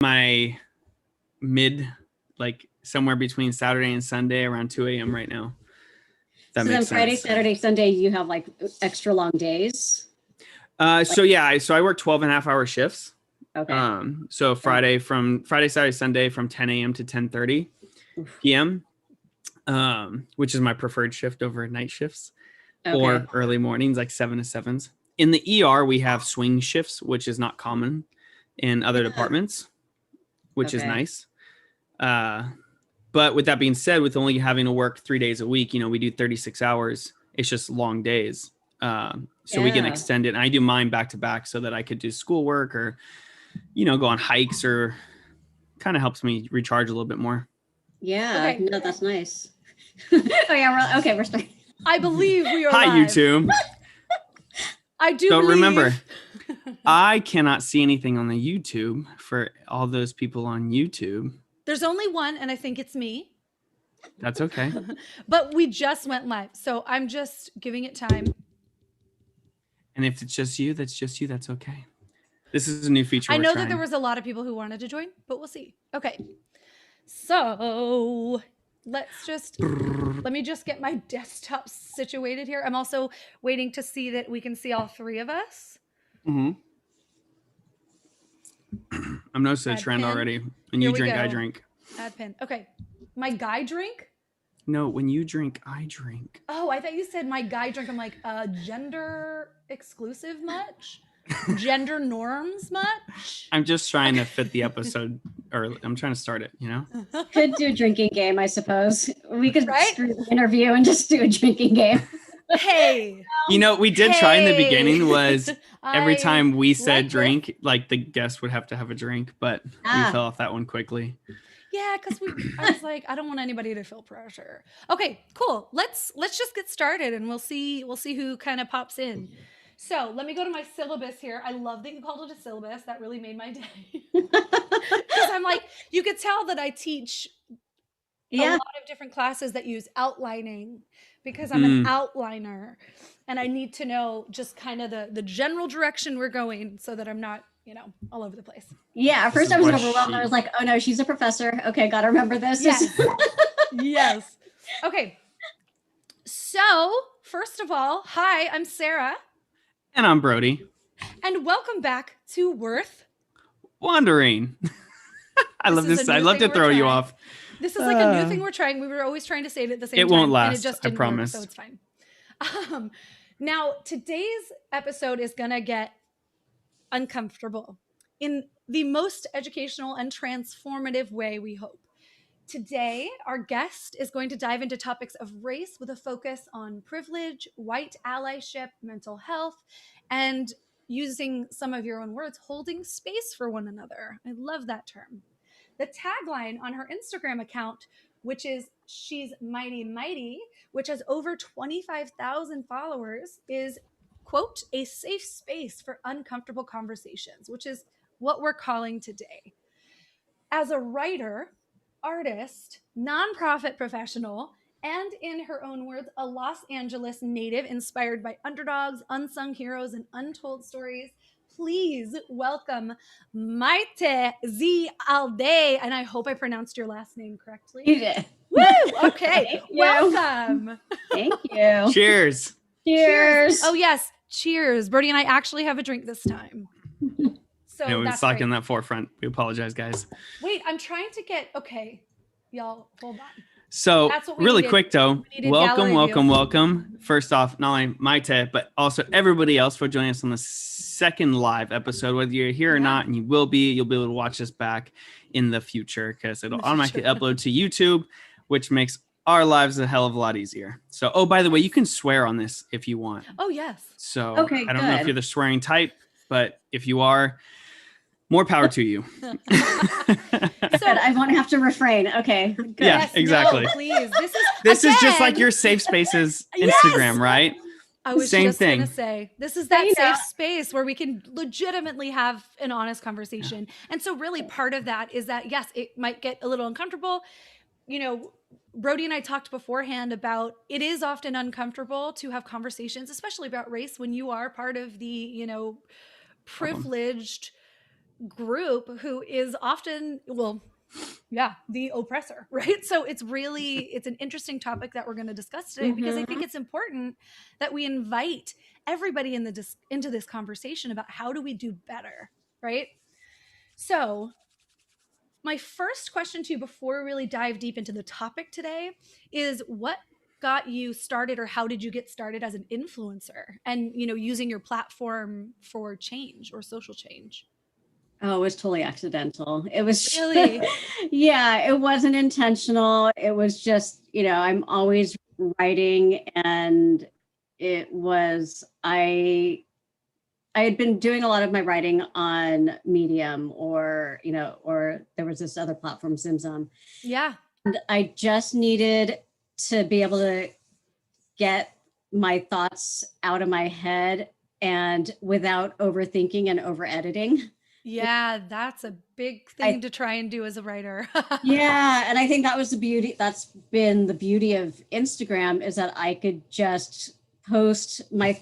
my like somewhere between Saturday and Sunday around 2 a.m. right now. That so makes then Friday, sense. Saturday, Sunday, you have like extra long days? So I work 12.5-hour shifts. Okay. So Friday, Saturday, Sunday from 10 a.m. to 10:30 p.m., which is my preferred shift over night shifts or early mornings, like 7 to 7s. In the ER, we have swing shifts, which is not common in other departments, which is nice. But with that being said, with only having to work 3 days a week, we do 36 hours. It's just long days. So we can extend it. And I do mine back to back so that I could do schoolwork or, go on hikes, or kind of helps me recharge a little bit more. Yeah, okay. No, that's nice. We're starting. I believe we are Hi, live. YouTube. I do So believe. remember, I cannot see anything on the YouTube for all those people on YouTube. There's only one, and I think it's me. That's okay. But we just went live, so I'm just giving it time. And if it's just you, that's just you. That's okay. This is a new feature. I know that there was a lot of people who wanted to join, but we'll see. Okay. So let me just get my desktop situated here. I'm also waiting to see that we can see all three of us. Mm-hmm. I'm noticing a trend already. When you drink, I drink. Add pin. Okay. My guy drink? No, when you drink, I drink. Oh, I thought you said my guy drink. I'm like, gender exclusive much? Gender norms much? I'm just trying to fit the episode early. I'm trying to start it, Could do a drinking game, I suppose. We could screw the interview and just do a drinking game. Hey. We did try in the beginning was every time we said drink, like the guest would have to have a drink, but we fell off that one quickly. Yeah, because I was like, I don't want anybody to feel pressure. Okay, cool. Let's just get started and we'll see who kind of pops in. So let me go to my syllabus here. I love that you called it a syllabus. That really made my day. Because I'm like, you could tell that I teach a lot of different classes that use outlining because I'm an outliner and I need to know just kind of the general direction we're going so that I'm not, all over the place. Yeah, at first I was overwhelmed. I was like, oh no, she's a professor. Okay, gotta remember this. Yes. Yes. Okay. So, first of all, hi, I'm Sarah. And I'm Brody. And welcome back to Worth Wandering. I love this. I love to throw you off. This is like a new thing we're trying. We were always trying to say it at the same time. It won't last. And it just didn't I promise. Work, so it's fine. Now, today's episode is going to get uncomfortable in the most educational and transformative way, we hope. Today, our guest is going to dive into topics of race with a focus on privilege, white allyship, mental health, and using some of your own words, holding space for one another. I love that term. The tagline on her Instagram account, which is She's Mighty Mighty, which has over 25,000 followers, is, quote, a safe space for uncomfortable conversations, which is what we're calling today. As a writer, artist, nonprofit professional, and in her own words, a Los Angeles native inspired by underdogs, unsung heroes, and untold stories, please welcome Maite Z. Alday. And I hope I pronounced your last name correctly. You did. Woo! Okay. Welcome. Thank you. Cheers. Cheers. Oh, yes. Cheers. Brody and I actually have a drink this time. So we was stuck in that forefront. We apologize, guys. Wait, I'm trying to get, okay. Y'all, hold on. So really quick though, welcome. First off, not only Maite, but also everybody else for joining us on the second live episode. Whether you're here or not, and you'll be able to watch this back in the future because it'll automatically upload to YouTube, which makes our lives a hell of a lot easier. So, oh, by the way, you can swear on this if you want. Oh, yes. So I don't know if you're the swearing type, but if you are, more power to you. So I won't have to refrain. Okay. Good. Yeah, yes, exactly. No, please. This is just like your safe spaces Instagram, right? I was just going to say, this is that safe space where we can legitimately have an honest conversation. And so really part of that is that, yes, it might get a little uncomfortable. Brody and I talked beforehand about it is often uncomfortable to have conversations, especially about race when you are part of the, privileged group who is often, well, yeah, the oppressor, right? So it's an interesting topic that we're going to discuss today, because I think it's important that we invite everybody into this conversation about how do we do better, right? So my first question to you before we really dive deep into the topic today is, what got you started, or how did you get started as an influencer and, using your platform for change or social change? Oh, it was totally accidental. It was Really? Yeah, it wasn't intentional. It was just, I'm always writing, and it was, I had been doing a lot of my writing on Medium, or there was this other platform, Zimzum. Yeah. And I just needed to be able to get my thoughts out of my head, and without overthinking and over editing. Yeah, that's a big thing to try and do as a writer. Yeah, and I think that was the beauty. That's been the beauty of Instagram, is that I could just post my,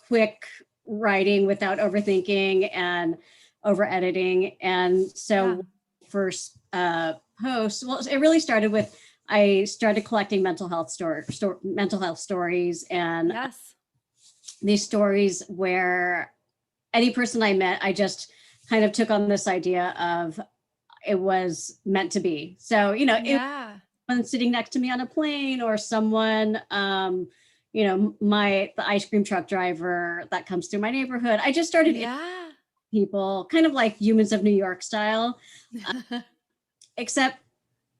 quick writing without overthinking and over editing. And so first post, well, it really started with, I started collecting mental health stories, and these stories where any person I met, I just kind of took on this idea of, it was meant to be. So, someone sitting next to me on a plane, or someone, the ice cream truck driver that comes through my neighborhood. I just started people, kind of like Humans of New York style, except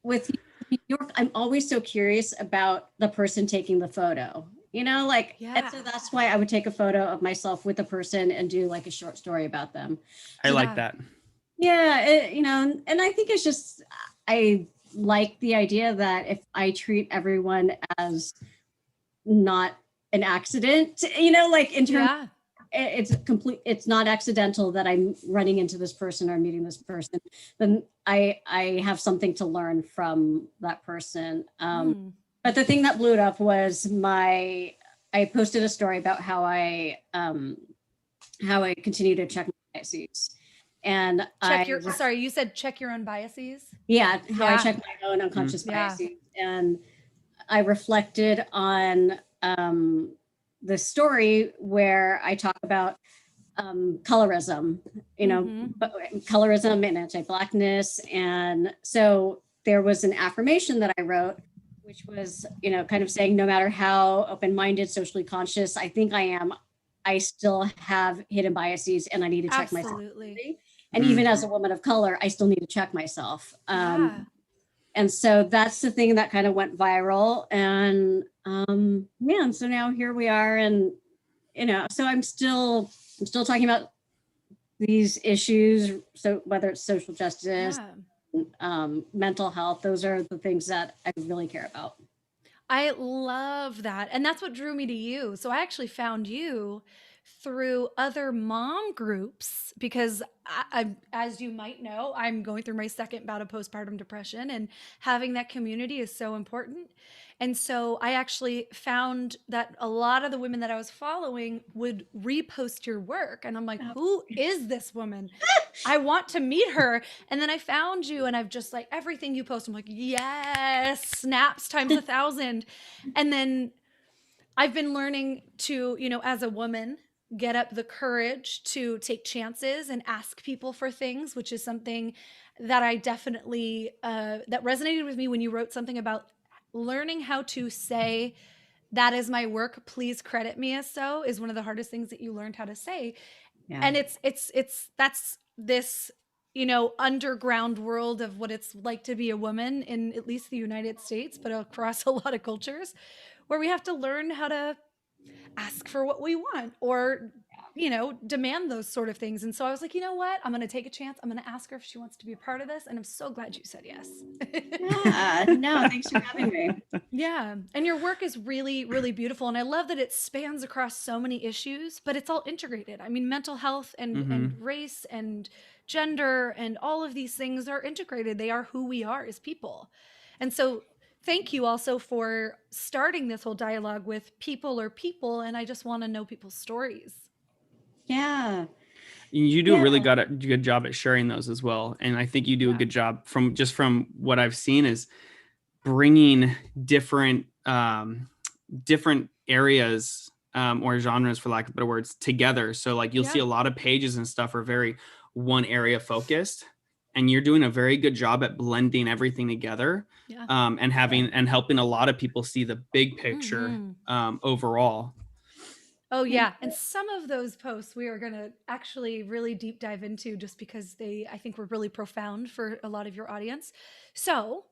with New York, I'm always so curious about the person taking the photo. And so that's why I would take a photo of myself with a person and do like a short story about them. I like that. Yeah, and I think it's just, I like the idea that if I treat everyone as not an accident, in terms, it's not accidental that I'm running into this person or meeting this person, then I have something to learn from that person. But the thing that blew it up was I posted a story about how I continue to check my biases. And you said check your own biases? Yeah, how I check my own unconscious biases. And I reflected on the story where I talk about colorism, colorism and anti-Blackness. And so there was an affirmation that I wrote, which was, kind of saying, no matter how open-minded, socially conscious I think I am, I still have hidden biases, and I need to check myself. And even as a woman of color, I still need to check myself. And so that's the thing that kind of went viral. And and so now here we are. And, so I'm still talking about these issues. So whether it's social justice, mental health, those are the things that I really care about. I love that. And that's what drew me to you. So I actually found you through other mom groups, because I, as you might know, I'm going through my second bout of postpartum depression, and having that community is so important. And so I actually found that a lot of the women that I was following would repost your work. And I'm like, who is this woman? I want to meet her. And then I found you, and I've just like, everything you post, I'm like, yes, snaps times 1,000. And then I've been learning to, as a woman, get up the courage to take chances and ask people for things, which is something that I definitely, that resonated with me when you wrote something about learning how to say, that is my work, please credit me as so, is one of the hardest things that you learned how to say. Yeah. And that's this, underground world of what it's like to be a woman in at least the United States, but across a lot of cultures, where we have to learn how to ask for what we want, or, demand those sort of things. And so I was like, you know what? I'm going to take a chance. I'm going to ask her if she wants to be a part of this. And I'm so glad you said yes. Yeah, no, thanks for having me. Yeah. And your work is really, really beautiful. And I love that it spans across so many issues, but it's all integrated. I mean, mental health and race and gender and all of these things are integrated. They are who we are as people. And so thank you also for starting this whole dialogue with people are people. And I just want to know people's stories. Yeah. You do a really good job at sharing those as well. And I think you do a good job from what I've seen is bringing different areas or genres, for lack of better words, together. So like you'll see a lot of pages and stuff are very one area focused, and you're doing a very good job at blending everything together and helping a lot of people see the big picture overall. Oh yeah. And some of those posts we are going to actually really deep dive into just because I think were really profound for a lot of your audience. So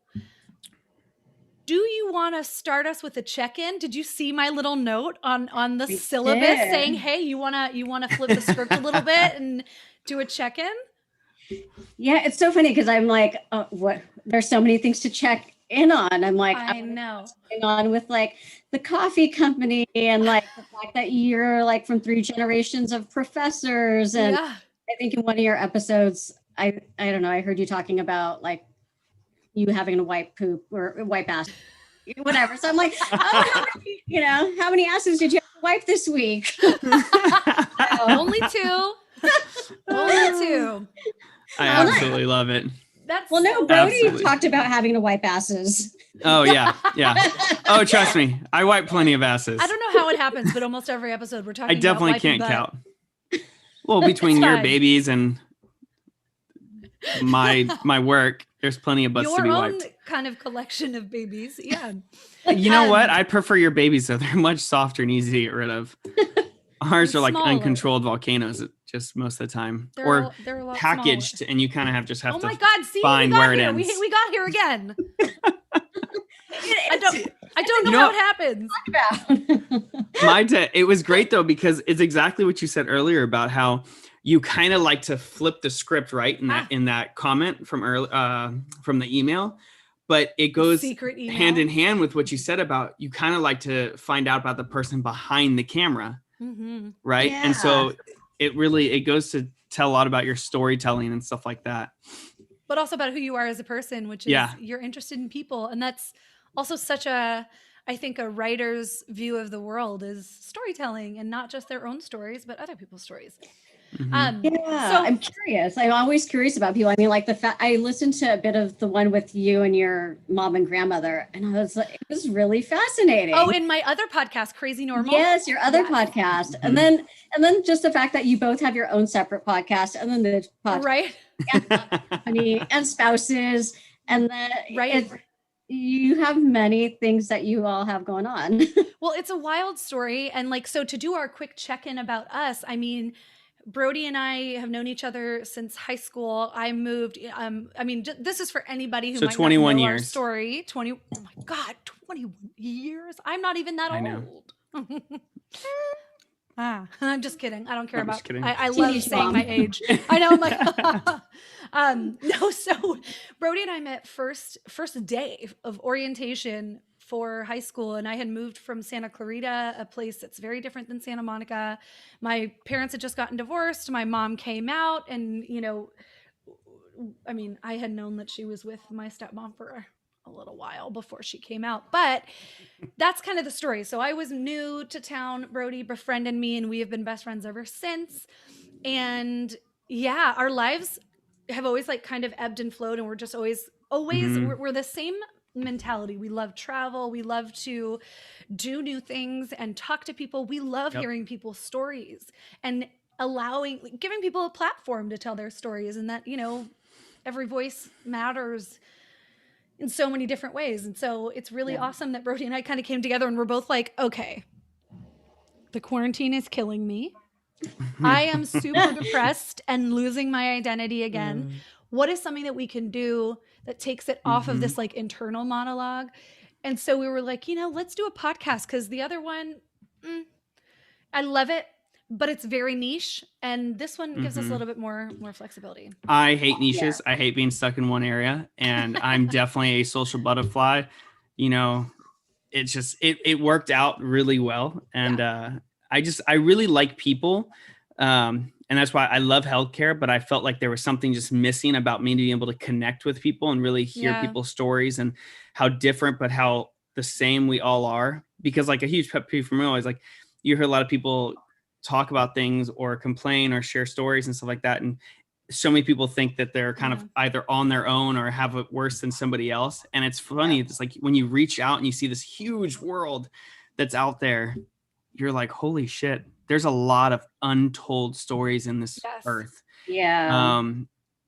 do you want to start us with a check-in? Did you see my little note on the syllabus saying, hey, you want to flip the script a little bit and do a check-in? Yeah, it's so funny because I'm like, what? There's so many things to check in on. I'm like, I know what's going on with like the coffee company and like the fact that you're like from 3 generations of professors. And I think in one of your episodes, I don't know, I heard you talking about like you having to wipe poop or wipe ass, whatever. So I'm like, how many asses did you have to wipe this week? Only 2. Only 2. I absolutely love it. Brody talked about having to wipe asses. Oh yeah. Oh, trust me, I wipe plenty of asses. I don't know how it happens, but almost every episode we're talking. I definitely can't count. Well, between your babies and my work, there's plenty of butts to be wiped. Your own kind of collection of babies, yeah. You know what? I prefer your babies though. They're much softer and easy to get rid of. Ours are like smaller. Uncontrolled volcanoes just most of the time, they're a lot packaged smaller. And you kind of have to find where it ends. We got here again. I don't know how it happens. Maite, it was great though, because it's exactly what you said earlier about how you kind of like to flip the script, right? In that comment from the email, but it goes hand in hand with what you said about you kind of like to find out about the person behind the camera. Right. Yeah. And so it goes to tell a lot about your storytelling and stuff like that. But also about who you are as a person, which is you're interested in people. And that's also such I think a writer's view of the world is storytelling and not just their own stories, but other people's stories. So I'm curious. I'm always curious about people. I mean, like I listened to a bit of the one with you and your mom and grandmother, and I was like, it was really fascinating. Oh, in my other podcast, Crazy Normal. Yes, your other podcast, and then just the fact that you both have your own separate podcast, and then the podcast, right? And spouses, and then you have many things that you all have going on. Well, it's a wild story, and so to do our quick check-in about us, I mean. Brody and I have known each other since high school. I moved. This is for anybody who might 21 not know years. Our story. 20. Oh my God, 21 years. I'm not even that old. I'm just kidding. I don't care about. I love saying my age. I know. I'm like, no. So Brody and I met first day of orientation for high school, and I had moved from Santa Clarita, a place that's very different than Santa Monica. My parents had just gotten divorced. My mom came out, and I had known that she was with my stepmom for a little while before she came out, but that's kind of the story. So I was new to town. Brody befriended me, and we have been best friends ever since. And our lives have always kind of ebbed and flowed, and we're just always we're the same mentality. We love travel. We love to do new things and talk to people. We love hearing people's stories and giving people a platform to tell their stories, and that, every voice matters in so many different ways. And so it's really awesome that Brody and I kind of came together, and we're both like, okay, the quarantine is killing me. I am super depressed and losing my identity again. What is something that we can do that takes it off of this internal monologue? And so we were like, let's do a podcast, because the other one, I love it, but it's very niche. And this one gives us a little bit more flexibility. I hate niches. I hate being stuck in one area. And I'm definitely a social butterfly. It's just, it worked out really well. And I really like people. And that's why I love healthcare, but I felt like there was something just missing about me being able to connect with people and really hear people's stories and how different, but how the same we all are. Because a huge pet peeve for me always, you hear a lot of people talk about things or complain or share stories and stuff like that. And so many people think that they're kind of either on their own or have it worse than somebody else. And it's funny. It's like when you reach out and you see this huge world that's out there, you're like, holy shit, there's a lot of untold stories in this earth. Yeah.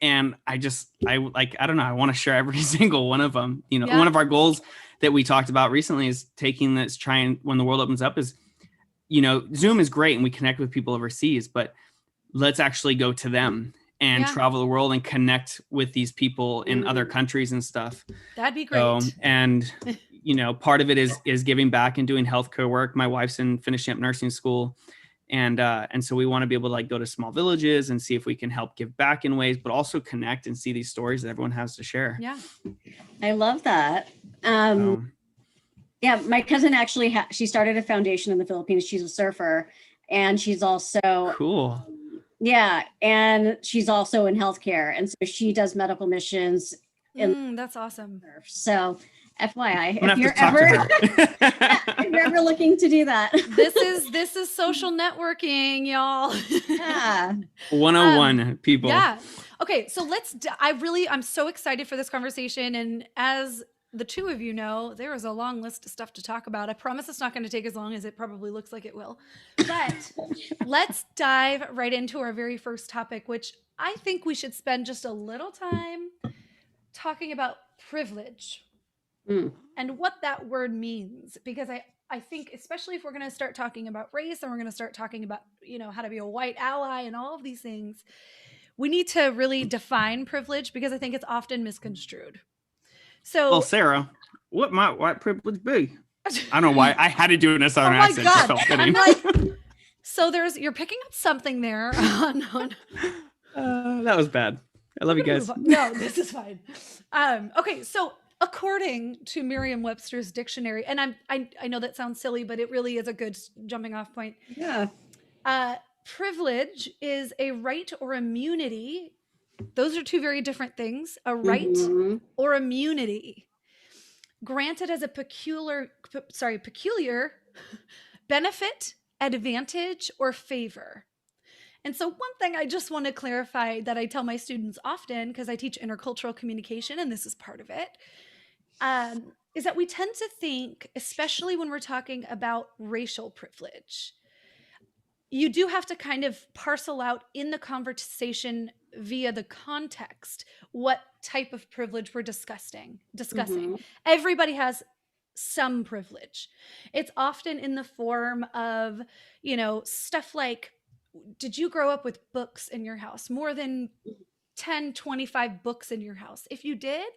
And I don't know, I want to share every single one of them. You know, one of our goals that we talked about recently is taking this, when the world opens up is, you know, Zoom is great and we connect with people overseas, but let's actually go to them and travel the world and connect with these people in other countries and stuff. That'd be great. And you know, part of it is giving back and doing healthcare work. My wife's finishing up nursing school. And so we want to be able to like go to small villages and see if we can help give back in ways, but also connect and see these stories that everyone has to share. Yeah. I love that. Yeah, my cousin actually, she started a foundation in the Philippines. She's a surfer and she's also cool. Yeah. And she's also in healthcare. And so she does medical missions. That's awesome. So FYI, if you're ever looking to do that. This is social networking, y'all. Yeah. 101 people. Yeah. Okay. So I'm so excited for this conversation. And as the two of you know, there is a long list of stuff to talk about. I promise it's not going to take as long as it probably looks like it will. But let's dive right into our very first topic, which I think we should spend just a little time talking about privilege. And what that word means, because I think, especially if we're going to start talking about race and we're going to start talking about, you know, how to be a white ally and all of these things, we need to really define privilege because I think it's often misconstrued. So, well, Sarah, what might white privilege be? I don't know why I had to do it in a Southern accent. God. I'm like, so you're picking up something there. That was bad. I love you guys. No, this is fine. Okay, so according to Merriam-Webster's dictionary, and I know that sounds silly, but it really is a good jumping off point. Yeah. Privilege is a right or immunity. Those are two very different things. A right or immunity granted as a peculiar benefit, advantage, or favor. And so one thing I just want to clarify that I tell my students often, because I teach intercultural communication, and this is part of it, is that we tend to think, especially when we're talking about racial privilege, you do have to kind of parcel out in the conversation via the context what type of privilege we're discussing. Everybody has some privilege. It's often in the form of, you know, stuff like, did you grow up with books in your house? More than 10, 25 books in your house? If you did,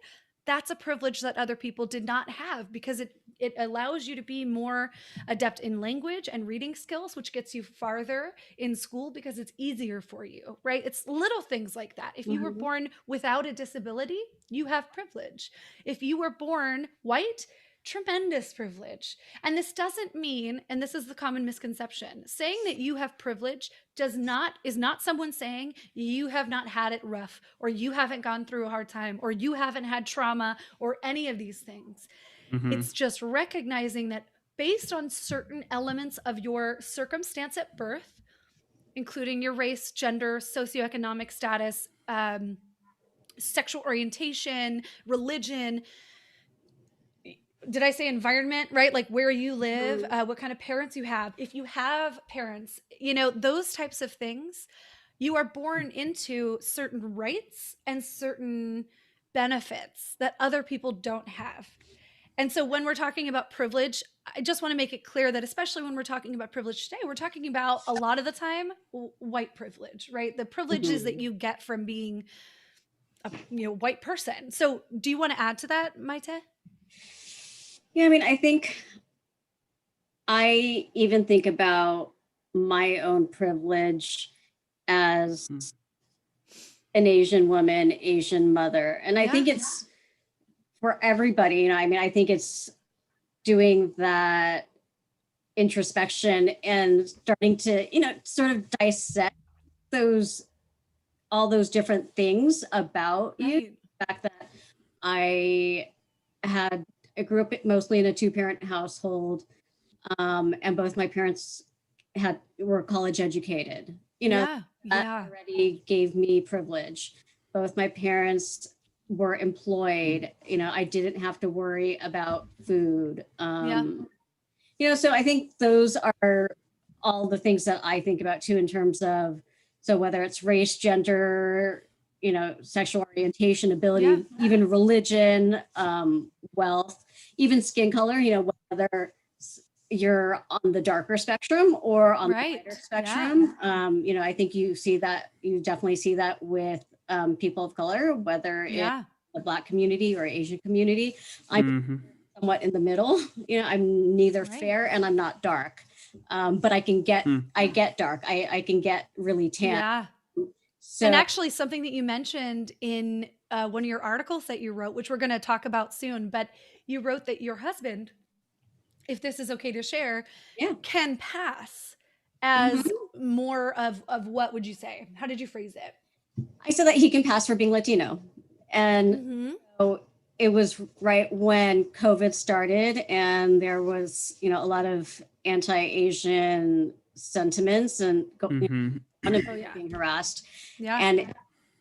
that's a privilege that other people did not have, because it allows you to be more adept in language and reading skills, which gets you farther in school because it's easier for you, right? It's little things like that. If you were born without a disability, you have privilege. If you were born white, tremendous privilege. And this doesn't mean, and this is the common misconception, saying that you have privilege is not someone saying you have not had it rough, or you haven't gone through a hard time, or you haven't had trauma, or any of these things. It's just recognizing that based on certain elements of your circumstance at birth, including your race, gender, socioeconomic status, sexual orientation, religion, did I say environment, right? Like where you live, what kind of parents you have. If you have parents, you know, those types of things, you are born into certain rights and certain benefits that other people don't have. And so when we're talking about privilege, I just want to make it clear that especially when we're talking about privilege today, we're talking about a lot of the time white privilege, right? The privileges that you get from being a white person. So do you want to add to that, Maite? Yeah, I mean, I think I even think about my own privilege as an Asian woman, Asian mother. And I think it's for everybody, you know, I mean, I think it's doing that introspection and starting to, you know, sort of dissect all those different things about you. The fact that I grew up mostly in a 2-parent household, and both my parents were college educated. You know, that already gave me privilege. Both my parents were employed. You know, I didn't have to worry about food. You know, so I think those are all the things that I think about too, in terms of, so whether it's race, gender, you know, sexual orientation, ability, even religion, wealth, even skin color, you know, whether you're on the darker spectrum or on the lighter spectrum. You know, I think you definitely see that with people of color, whether it's the Black community or Asian community. I'm somewhat in the middle. You know, I'm neither fair and I'm not dark, but I get dark. I can get really tan. So, and actually something that you mentioned in one of your articles that you wrote, which we're going to talk about soon, but you wrote that your husband, if this is okay to share, can pass as more of what would you say? How did you phrase it? I said that he can pass for being Latino. And so it was right when COVID started, and there was, you know, a lot of anti-Asian sentiments and being harassed. And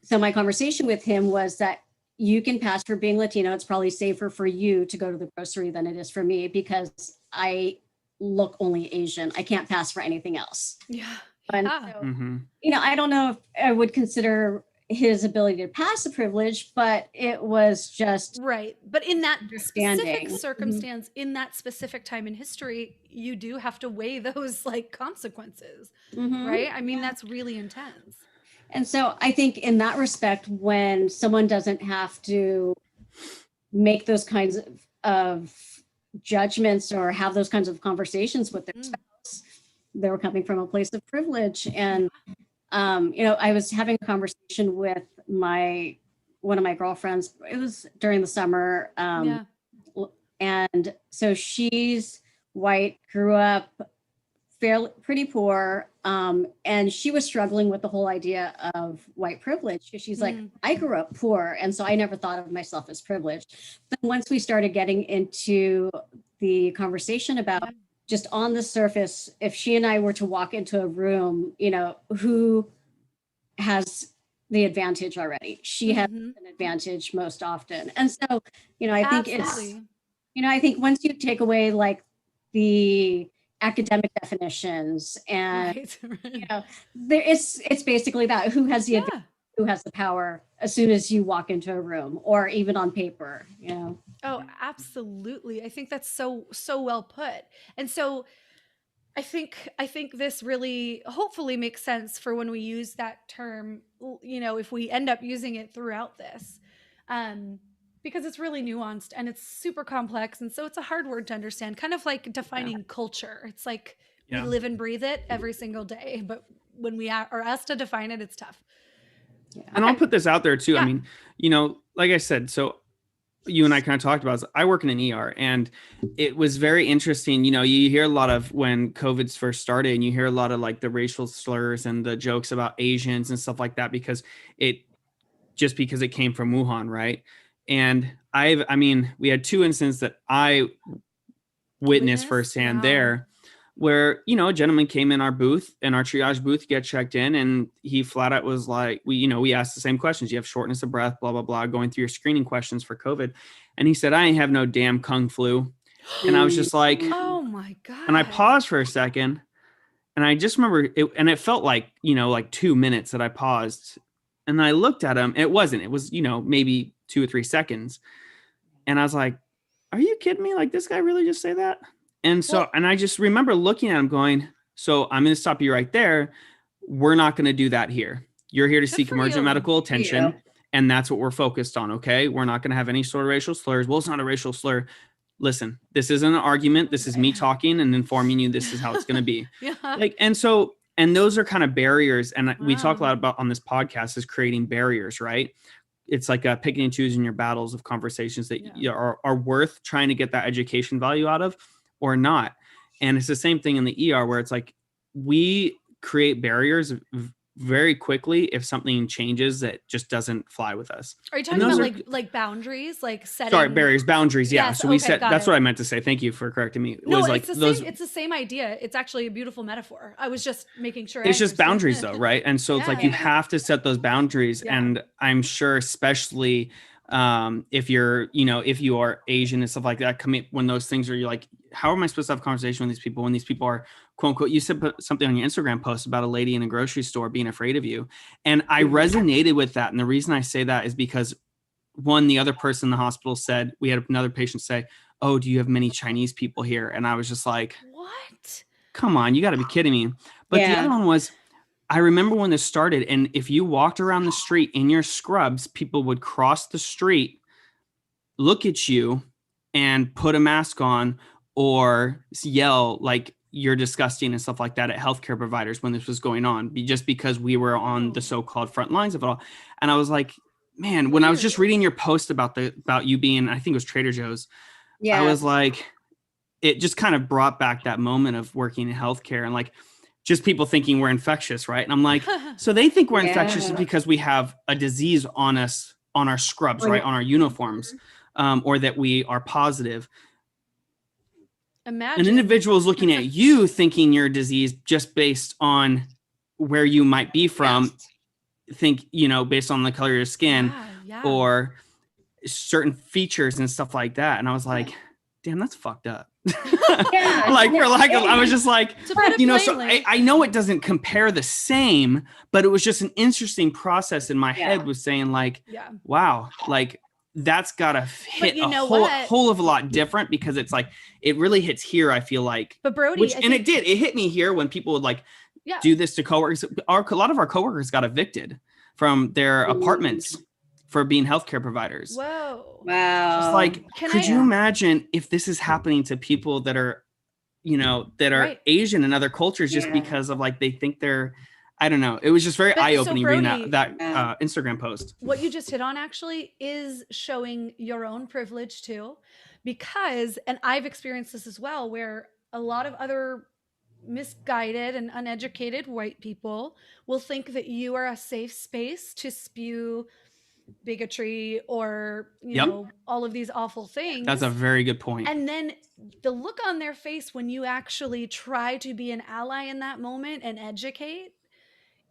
so my conversation with him was that you can pass for being Latino. It's probably safer for you to go to the grocery than it is for me, because I look only Asian. I can't pass for anything else. And so, you know, I don't know if I would consider his ability to pass a privilege, but it was just but in that specific circumstance, in that specific time in history, you do have to weigh those like consequences, right? I mean, that's really intense. And so I think in that respect, when someone doesn't have to make those kinds of judgments or have those kinds of conversations with their spouse, they're coming from a place of privilege. And you know, I was having a conversation with one of my girlfriends. It was during the summer. And so she's white, grew up pretty poor. And she was struggling with the whole idea of white privilege, because she's like, I grew up poor, and so I never thought of myself as privileged. But once we started getting into the conversation about just on the surface, if she and I were to walk into a room, you know, who has the advantage already? She has an advantage most often. And so, you know, I think I think once you take away like the academic definitions and you know, it's basically that who has the who has the power as soon as you walk into a room, or even on paper, you know. Oh, absolutely. I think that's so well put. And so I think this really hopefully makes sense for when we use that term, you know, if we end up using it throughout this, because it's really nuanced and it's super complex. And so it's a hard word to understand, kind of like defining culture. It's like we live and breathe it every single day, but when we are asked to define it, it's tough. And I'll put this out there too. I mean, you know, like I said, so you and I kind of talked about, I work in an ER, and it was very interesting. You know, you hear a lot of when COVID's first started, and you hear a lot of like the racial slurs and the jokes about Asians and stuff like that, because it came from Wuhan. Right. And I mean, we had two incidents that I witnessed firsthand there, where, you know, a gentleman came in our booth, in our triage booth, get checked in, and he flat out was like, we asked the same questions. You have shortness of breath, blah, blah, blah, going through your screening questions for COVID. And he said, I ain't have no damn kung flu. And I was just like, oh my God. And I paused for a second, and I just remember it, and it felt like, you know, like 2 minutes that I paused, and I looked at him. It was, you know, maybe 2 or 3 seconds. And I was like, are you kidding me? Like, this guy really just say that? And so, and I just remember looking at him going, so I'm going to stop you right there. We're not going to do that here. You're here to seek emergent medical attention. And that's what we're focused on. Okay. We're not going to have any sort of racial slurs. Well, it's not a racial slur. Listen, this isn't an argument. This is me talking and informing you. This is how it's going to be. Like, and so, and those are kind of barriers. And we talk a lot about on this podcast is creating barriers, right? It's like picking and choosing your battles of conversations that are worth trying to get that education value out of, or not. And it's the same thing in the ER, where it's like we create barriers very quickly if something changes that just doesn't fly with us. Are you talking about like boundaries, like setting? Sorry, barriers, boundaries. Yeah. Yes, So we okay, set, that's it. what I meant to say. Thank you for correcting me. It No, was it's like the those, same. It's the same idea. It's actually a beautiful metaphor. I was just making sure. It's just boundaries though, right? And so it's like you have to set those boundaries. Yeah. And I'm sure, especially if you're, you know, if you are Asian and stuff like that, when those things are, you're like, how am I supposed to have a conversation with these people when these people are, quote unquote, you said something on your Instagram post about a lady in a grocery store being afraid of you. And I resonated with that. And the reason I say that is because one, the other person in the hospital said, we had another patient say, oh, do you have many Chinese people here? And I was just like, what? Come on, you got to be kidding me. But the other one was, I remember when this started, and if you walked around the street in your scrubs, people would cross the street, look at you, and put a mask on or yell like you're disgusting and stuff like that at healthcare providers when this was going on, just because we were on the so-called front lines of it all. And I was like, man, when I was just reading your post about you being, I think it was Trader Joe's, I was like, it just kind of brought back that moment of working in healthcare and like just people thinking we're infectious, right? And I'm like, so they think we're infectious because we have a disease on us, on our scrubs, right? On our uniforms, or that we are positive. Imagine an individual is looking at you thinking you're a disease just based on where you might be from, think, you know, based on the color of your skin or certain features and stuff like that. And I was like, damn, that's fucked up. I was just like, you know, so I know it doesn't compare the same, but it was just an interesting process in my head was saying like, wow, like that's gotta hit whole of a lot different, because it's like, it really hits here, I feel like. But Brody, it hit me here when people would like do this to coworkers. A lot of our coworkers got evicted from their apartments for being healthcare providers. Wow. Just like, could you imagine if this is happening to people that are, you know, that are Asian in other cultures just because of like, they think they're, I don't know. It was just very eye-opening reading that Instagram post. What you just hit on actually is showing your own privilege too, because, and I've experienced this as well, where a lot of other misguided and uneducated white people will think that you are a safe space to spew bigotry or you know, all of these awful things. That's a very good point. And then the look on their face when you actually try to be an ally in that moment and educate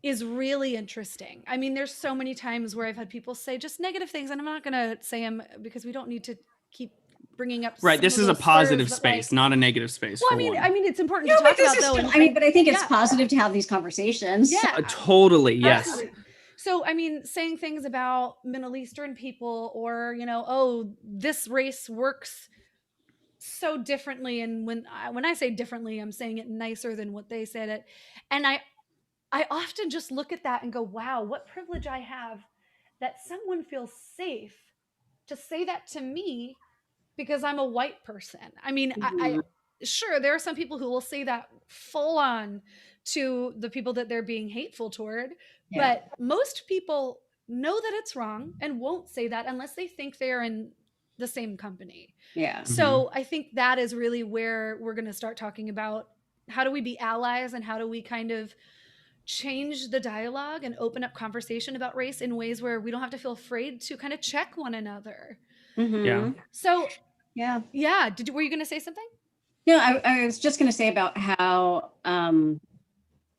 is really interesting. I mean, there's so many times where I've had people say just negative things, and I'm not going to say them because we don't need to keep bringing up. Right. This is a positive space, not a negative space. Well, I mean, it's important to talk about though. But I think it's positive to have these conversations. Yeah, totally. Yes. Absolutely. So, I mean, saying things about Middle Eastern people or, you know, oh, this race works so differently. And when I say differently, I'm saying it nicer than what they said it. And I often just look at that and go, wow, what privilege I have that someone feels safe to say that to me because I'm a white person. I mean, I sure, there are some people who will say that full on to the people that they're being hateful toward. But most people know that it's wrong and won't say that unless they think they're in the same company. Yeah. So I think that is really where we're going to start talking about how do we be allies and how do we kind of change the dialogue and open up conversation about race in ways where we don't have to feel afraid to kind of check one another. Yeah. So yeah. Were you going to say something? No, I was just going to say about how,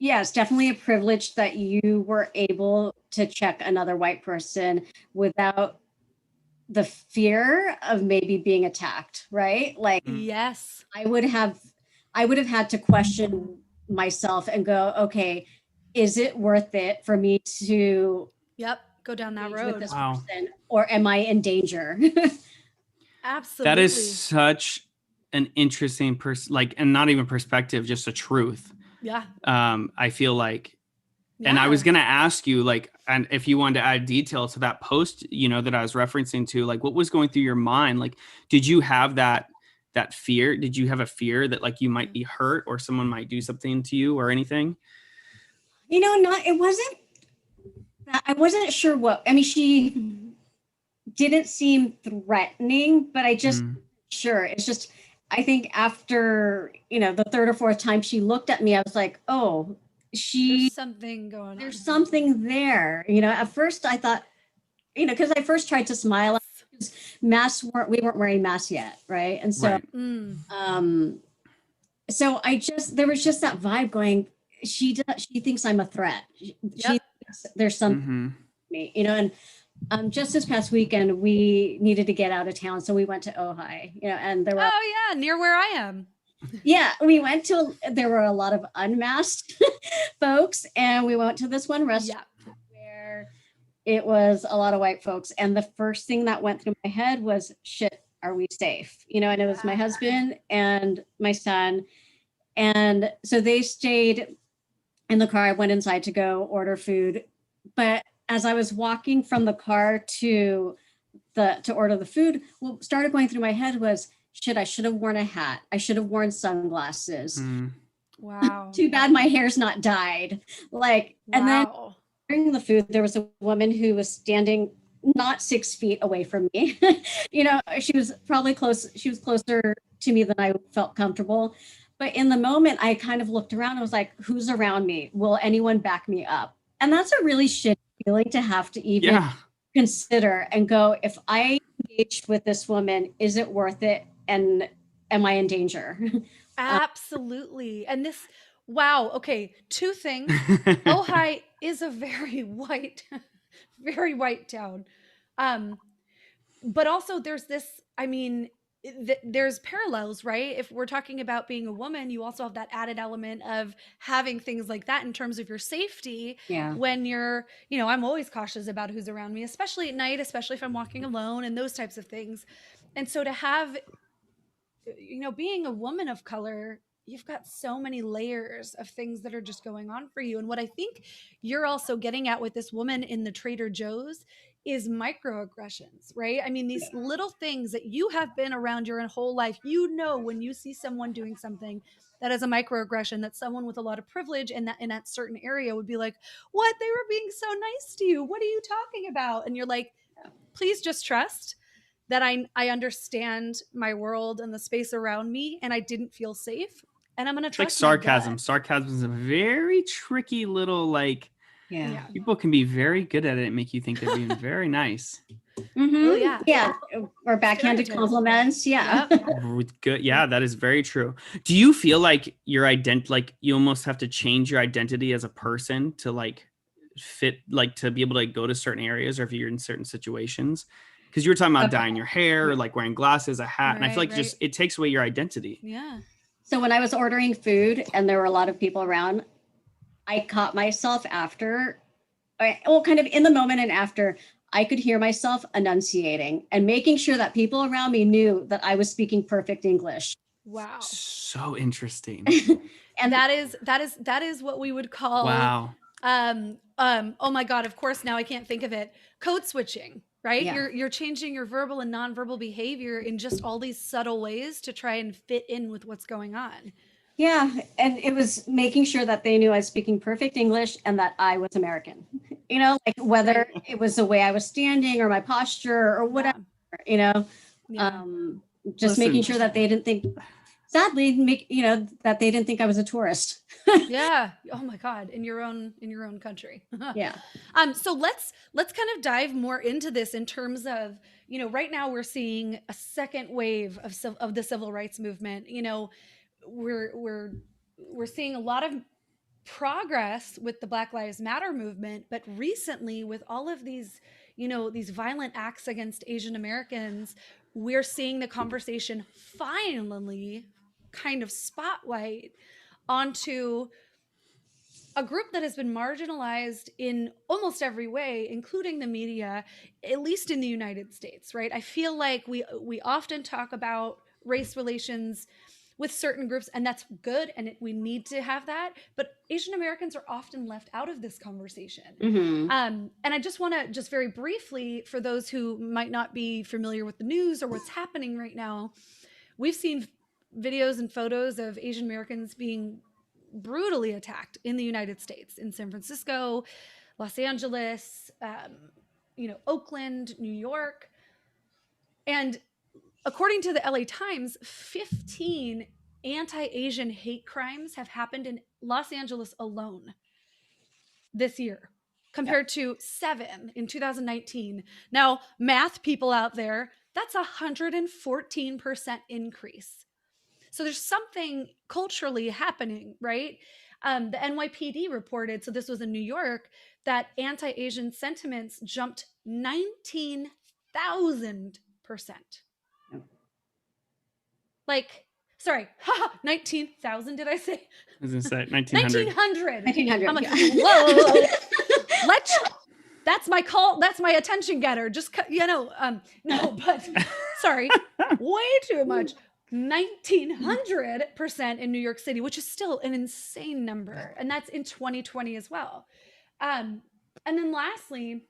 it's definitely a privilege that you were able to check another white person without the fear of maybe being attacked, right? Like, yes, I would have had to question myself and go, okay, is it worth it for me to go down that road with this person, or am I in danger? Absolutely. That is such an interesting and not even perspective, just a truth. Yeah. I feel like, and I was going to ask you, like, and if you wanted to add detail to that post, you know, that I was referencing to, like, what was going through your mind? Like, did you have that fear? Did you have a fear that like you might be hurt or someone might do something to you or anything? You know, I wasn't sure what, I mean, she didn't seem threatening, but I just, sure. It's just, I think after, you know, the third or fourth time she looked at me, I was like, oh, there's something going on. There's something there. You know, at first I thought, you know, because I first tried to smile. We weren't wearing masks yet, right? And so, so there was just that vibe going. She thinks I'm a threat. She thinks there's something me, you know. And just this past weekend, we needed to get out of town, so we went to Ojai, you know, and there were near where I am. Yeah, there were a lot of unmasked folks, and we went to this one restaurant where it was a lot of white folks. And the first thing that went through my head was, shit, are we safe? You know, and it was my husband and my son. And so they stayed in the car. I went inside to go order food. But as I was walking from the car to order the food, what started going through my head was, shit, I should have worn a hat. I should have worn sunglasses. Wow. Too bad my hair's not dyed. And then during the food, there was a woman who was standing not 6 feet away from me. You know, she was probably she was closer to me than I felt comfortable. But in the moment, I kind of looked around and was like, who's around me? Will anyone back me up? And that's a really shitty feeling to have to even consider and go, if I engaged with this woman, is it worth it? And am I in danger? Absolutely. And this, wow. Okay. Two things. Ojai is a very white town. But also there's this, I mean, there's parallels, right? If we're talking about being a woman, you also have that added element of having things like that in terms of your safety. When you're, you know, I'm always cautious about who's around me, especially at night, especially if I'm walking alone and those types of things. And so to have, you know, being a woman of color, you've got so many layers of things that are just going on for you. And what I think you're also getting at with this woman in the Trader Joe's is microaggressions, right? I mean, these little things that you have been around your whole life, you know, when you see someone doing something that is a microaggression, that someone with a lot of privilege in that certain area would be like, what? They were being so nice to you. What are you talking about? And you're like, please just trust that I understand my world and the space around me, and I didn't feel safe. And I'm going to trust sarcasm. Sarcasm is a very tricky little, people can be very good at it and make you think they're being very nice. Or backhanded compliments. Good. Yeah, that is very true. Do you feel like your you almost have to change your identity as a person to fit, to be able to go to certain areas, or if you're in certain situations? Because you were talking about dyeing your hair, or wearing glasses, a hat, and I feel like just it takes away your identity. Yeah. So when I was ordering food and there were a lot of people around, I caught myself kind of in the moment and after, I could hear myself enunciating and making sure that people around me knew that I was speaking perfect English. Wow. So interesting. And that is what we would call, oh my God, of course, now I can't think of it. Code switching, right? Yeah. You're changing your verbal and nonverbal behavior in just all these subtle ways to try and fit in with what's going on. Yeah. And it was making sure that they knew I was speaking perfect English and that I was American, you know, whether it was the way I was standing or my posture or whatever, you know, just making sure that they didn't think, sadly, that they didn't think I was a tourist. Yeah. Oh my God. In your own country. Yeah. So let's kind of dive more into this in terms of, you know, right now we're seeing a second wave of the civil rights movement. You know, we're seeing a lot of progress with the Black Lives Matter movement, but recently with all of these, you know, these violent acts against Asian Americans, we're seeing the conversation finally kind of spotlight onto a group that has been marginalized in almost every way, including the media, at least in the United States, right? I feel like we often talk about race relations with certain groups, and that's good, and we need to have that, but Asian Americans are often left out of this conversation. Mm-hmm. And I just want to, just very briefly, for those who might not be familiar with the news or what's happening right now, we've seen videos and photos of Asian Americans being brutally attacked in the United States, in San Francisco, Los Angeles, Oakland, New York. And according to the LA Times, 15 anti-Asian hate crimes have happened in Los Angeles alone this year, compared to 7 in 2019. Now, math people out there, that's 114% increase. So there's something culturally happening, right? The NYPD reported, so this was in New York, that anti-Asian sentiments jumped 19,000%. Like, sorry, 19,000, did I say? I was gonna say 1900. 1900. I'm like, yeah. whoa. That's my call. That's my attention getter. Just, no, but sorry, way too much. 1900% in New York City, which is still an insane number. And that's in 2020 as well. And then lastly,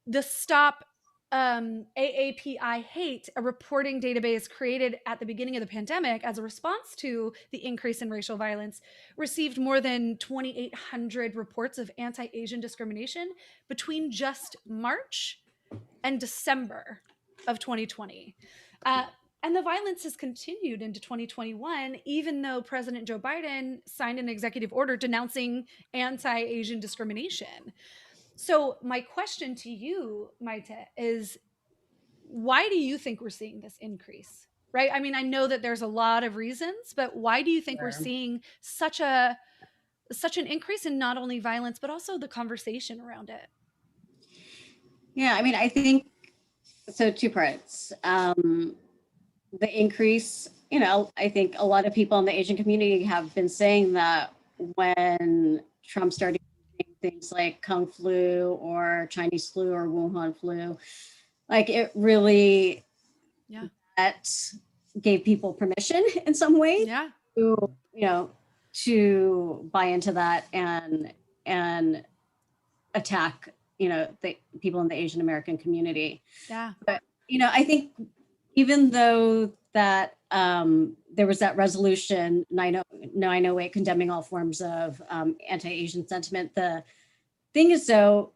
the Stop AAPI Hate, a reporting database created at the beginning of the pandemic as a response to the increase in racial violence, received more than 2,800 reports of anti-Asian discrimination between just March and December of 2020. And the violence has continued into 2021, even though President Joe Biden signed an executive order denouncing anti-Asian discrimination. So my question to you, Maite, is why do you think we're seeing this increase? Right? I mean, I know that there's a lot of reasons, but why do you think we're seeing such an increase in not only violence, but also the conversation around it? Yeah, I mean, I think, so 2 parts. The increase, I think a lot of people in the Asian community have been saying that when Trump started things like Kung flu or Chinese flu or Wuhan flu, like it really that gave people permission in some way to buy into that and attack the people in the Asian American community. But I think even though that there was that resolution 908 condemning all forms of anti-Asian sentiment, the thing is, though,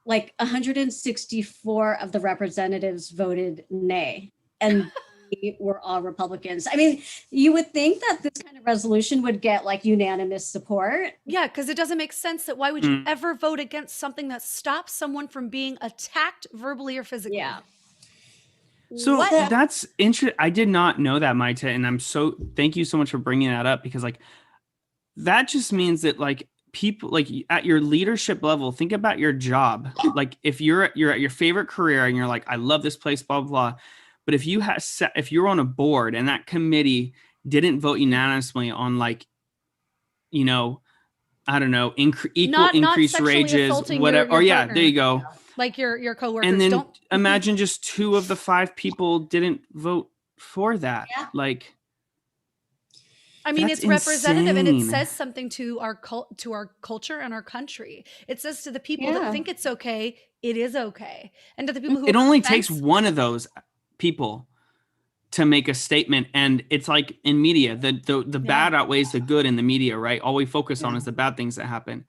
like 164 of the representatives voted nay, and they were all Republicans. I mean, you would think that this kind of resolution would get like unanimous support. Yeah, because it doesn't make sense that why would you ever vote against something that stops someone from being attacked verbally or physically? Yeah. So that's interesting. I did not know that, Maite, and thank you so much for bringing that up, because like that just means that like people like at your leadership level, think about your job. Like if you're at your favorite career and you're like, I love this place, blah, blah, blah. But if you're on a board and that committee didn't vote unanimously on like, I don't know, increased wages, whatever. Your there you go. Like your coworkers. And then imagine just 2 of the 5 people didn't vote for that. Yeah. Like, I mean, it's representative, and it says something to our culture and our country. It says to the people that think it's okay, it is okay, and to the people who it only takes one of those people to make a statement. And it's like in media, the bad outweighs the good in the media, right? All we focus on is the bad things that happen.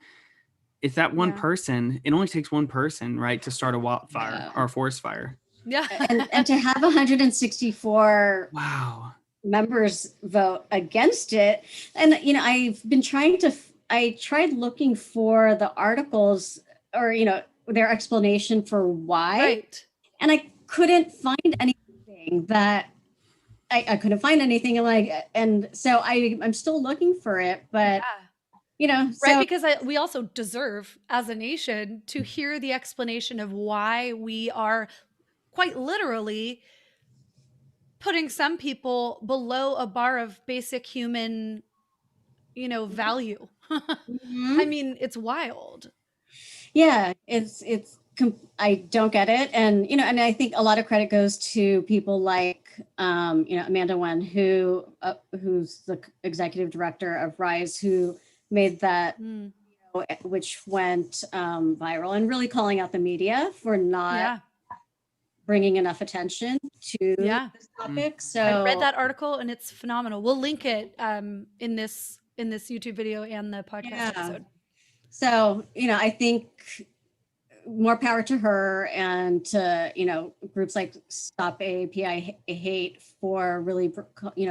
It's that one person. It only takes one person, right, to start a wildfire or a forest fire. Yeah. and to have 164 members vote against it. And, I've been I tried looking for the articles or, their explanation for why. Right. And I couldn't find anything that I couldn't find anything and so I'm still looking for it, but right, because we also deserve as a nation to hear the explanation of why we are quite literally putting some people below a bar of basic human, value. I mean, it's wild. Yeah, I don't get it. And, and I think a lot of credit goes to people like, Amanda Wen, who's the executive director of RISE, who made that, which went viral, and really calling out the media for not bringing enough attention to this topic. So I read that article and it's phenomenal. We'll link it in this YouTube video and the podcast episode. So, I think more power to her and to, groups like Stop AAPI Hate for really,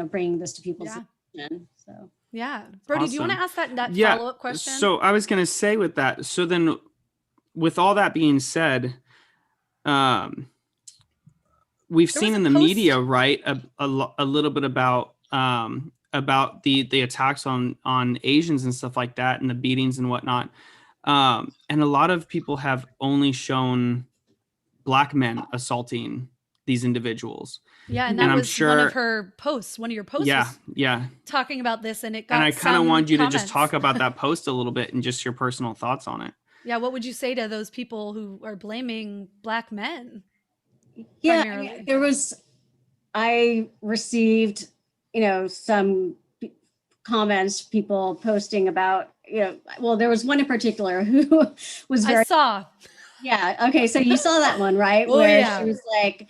bringing this to people's attention. So. Yeah. Brody, do you want to ask that follow-up question? So I was going to say with that, so then with all that being said, we've seen in the media, right, a little bit about the attacks on Asians and stuff like that, and the beatings and whatnot. And a lot of people have only shown Black men assaulting these individuals. Yeah, and that was one of her posts. One of your posts was talking about this, and it got. And I kind of wanted you to just talk about that post a little bit and just your personal thoughts on it. Yeah, what would you say to those people who are blaming Black men? Yeah, I received, some comments, people posting about, well, there was one in particular who was very. I saw. Yeah. Okay. So you saw that one, right? Oh, where yeah. she was like,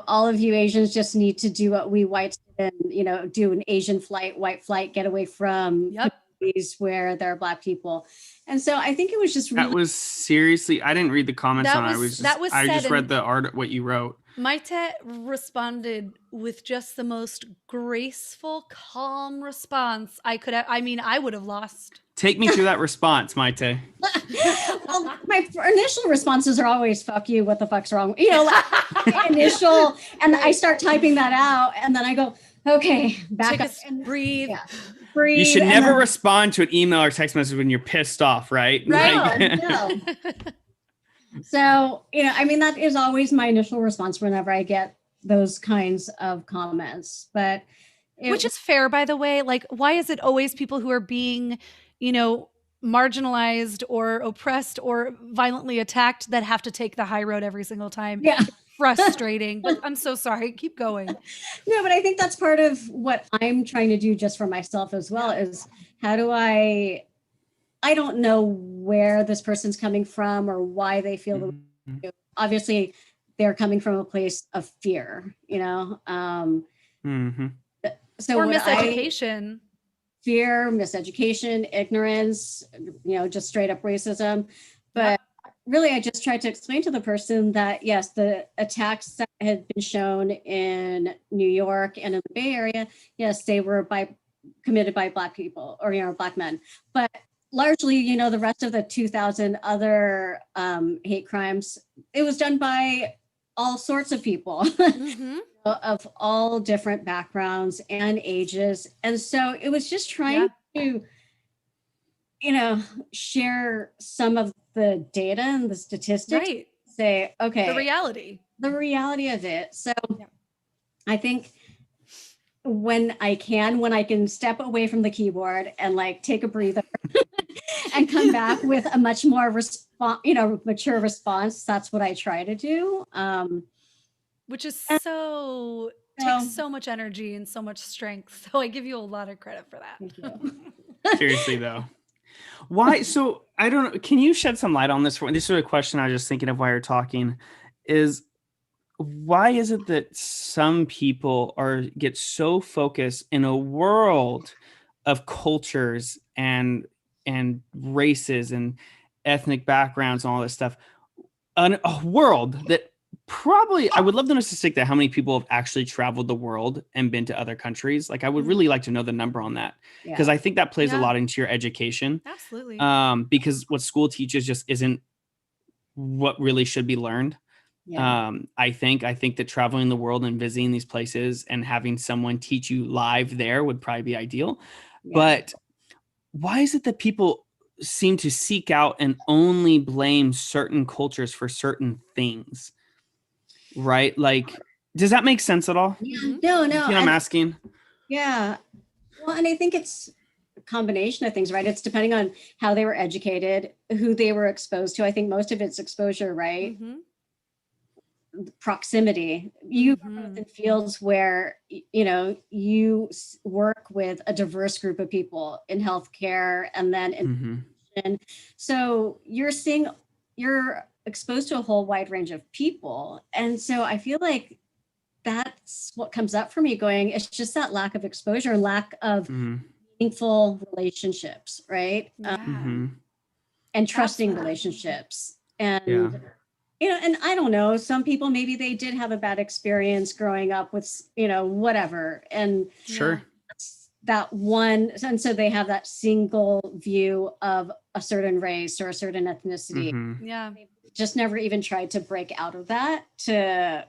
all of you Asians just need to do what we whites did and, do an Asian flight, white flight, get away from communities where there are Black people. And so I think it was just really. That was seriously, I didn't read the comments on it. I just read the art, what you wrote. Maite responded with just the most graceful, calm response I could have. I mean, I would have lost. Take me through that response, Maite. Well, my initial responses are always "fuck you," "what the fuck's wrong?" My initial, and I start typing that out, and then I go, "Okay, back up and breathe." Yeah, breathe. You should never respond to an email or text message when you're pissed off, right? Right. No. So, that is always my initial response whenever I get those kinds of comments. But which is fair, by the way. Like, why is it always people who are being, marginalized or oppressed or violently attacked that have to take the high road every single time? Yeah. Frustrating, but I'm so sorry. Keep going. No, but I think that's part of what I'm trying to do just for myself as well, is how do I don't know where this person's coming from or why they feel the way. Obviously they're coming from a place of fear, So or miseducation. Fear, miseducation, ignorance, just straight up racism. But really, I just tried to explain to the person that, yes, the attacks that had been shown in New York and in the Bay Area, yes, they were committed by Black people or, Black men. But largely, the rest of the 2,000 other hate crimes, it was done by all sorts of people. Of all different backgrounds and ages. And so it was just trying to, share some of the data and the statistics. Right. Say, okay. The reality of it. So I think when I can step away from the keyboard and take a breather and come back with a much more mature response, that's what I try to do. Which is takes so much energy and so much strength. So I give you a lot of credit for that. Thank you. Seriously though. Why? So I don't know. Can you shed some light on this? This is a question I was just thinking of while you're talking, is why is it that some people get so focused in a world of cultures and races and ethnic backgrounds and all this stuff, a world that probably, I would love to know statistic how many people have actually traveled the world and been to other countries. I would really like to know the number on that, because I think that plays a lot into your education. Absolutely. Because what school teaches just isn't what really should be learned. I think that traveling the world and visiting these places and having someone teach you live there would probably be ideal. But why is it that people seem to seek out and only blame certain cultures for certain things? Right? Does that make sense at all? No. I'm asking. Yeah. Well, and I think it's a combination of things, right? It's depending on how they were educated, who they were exposed to. I think most of it's exposure, right? Proximity. You are in fields where, you work with a diverse group of people in healthcare and then in so you're exposed to a whole wide range of people. And so I feel like that's what comes up for me going, it's just that lack of exposure, lack of meaningful relationships, right? And trusting relationships. And and I don't know, some people, maybe they did have a bad experience growing up with, whatever. And sure. That one, and so they have that single view of a certain race or a certain ethnicity. Yeah. They just never even tried to break out of that to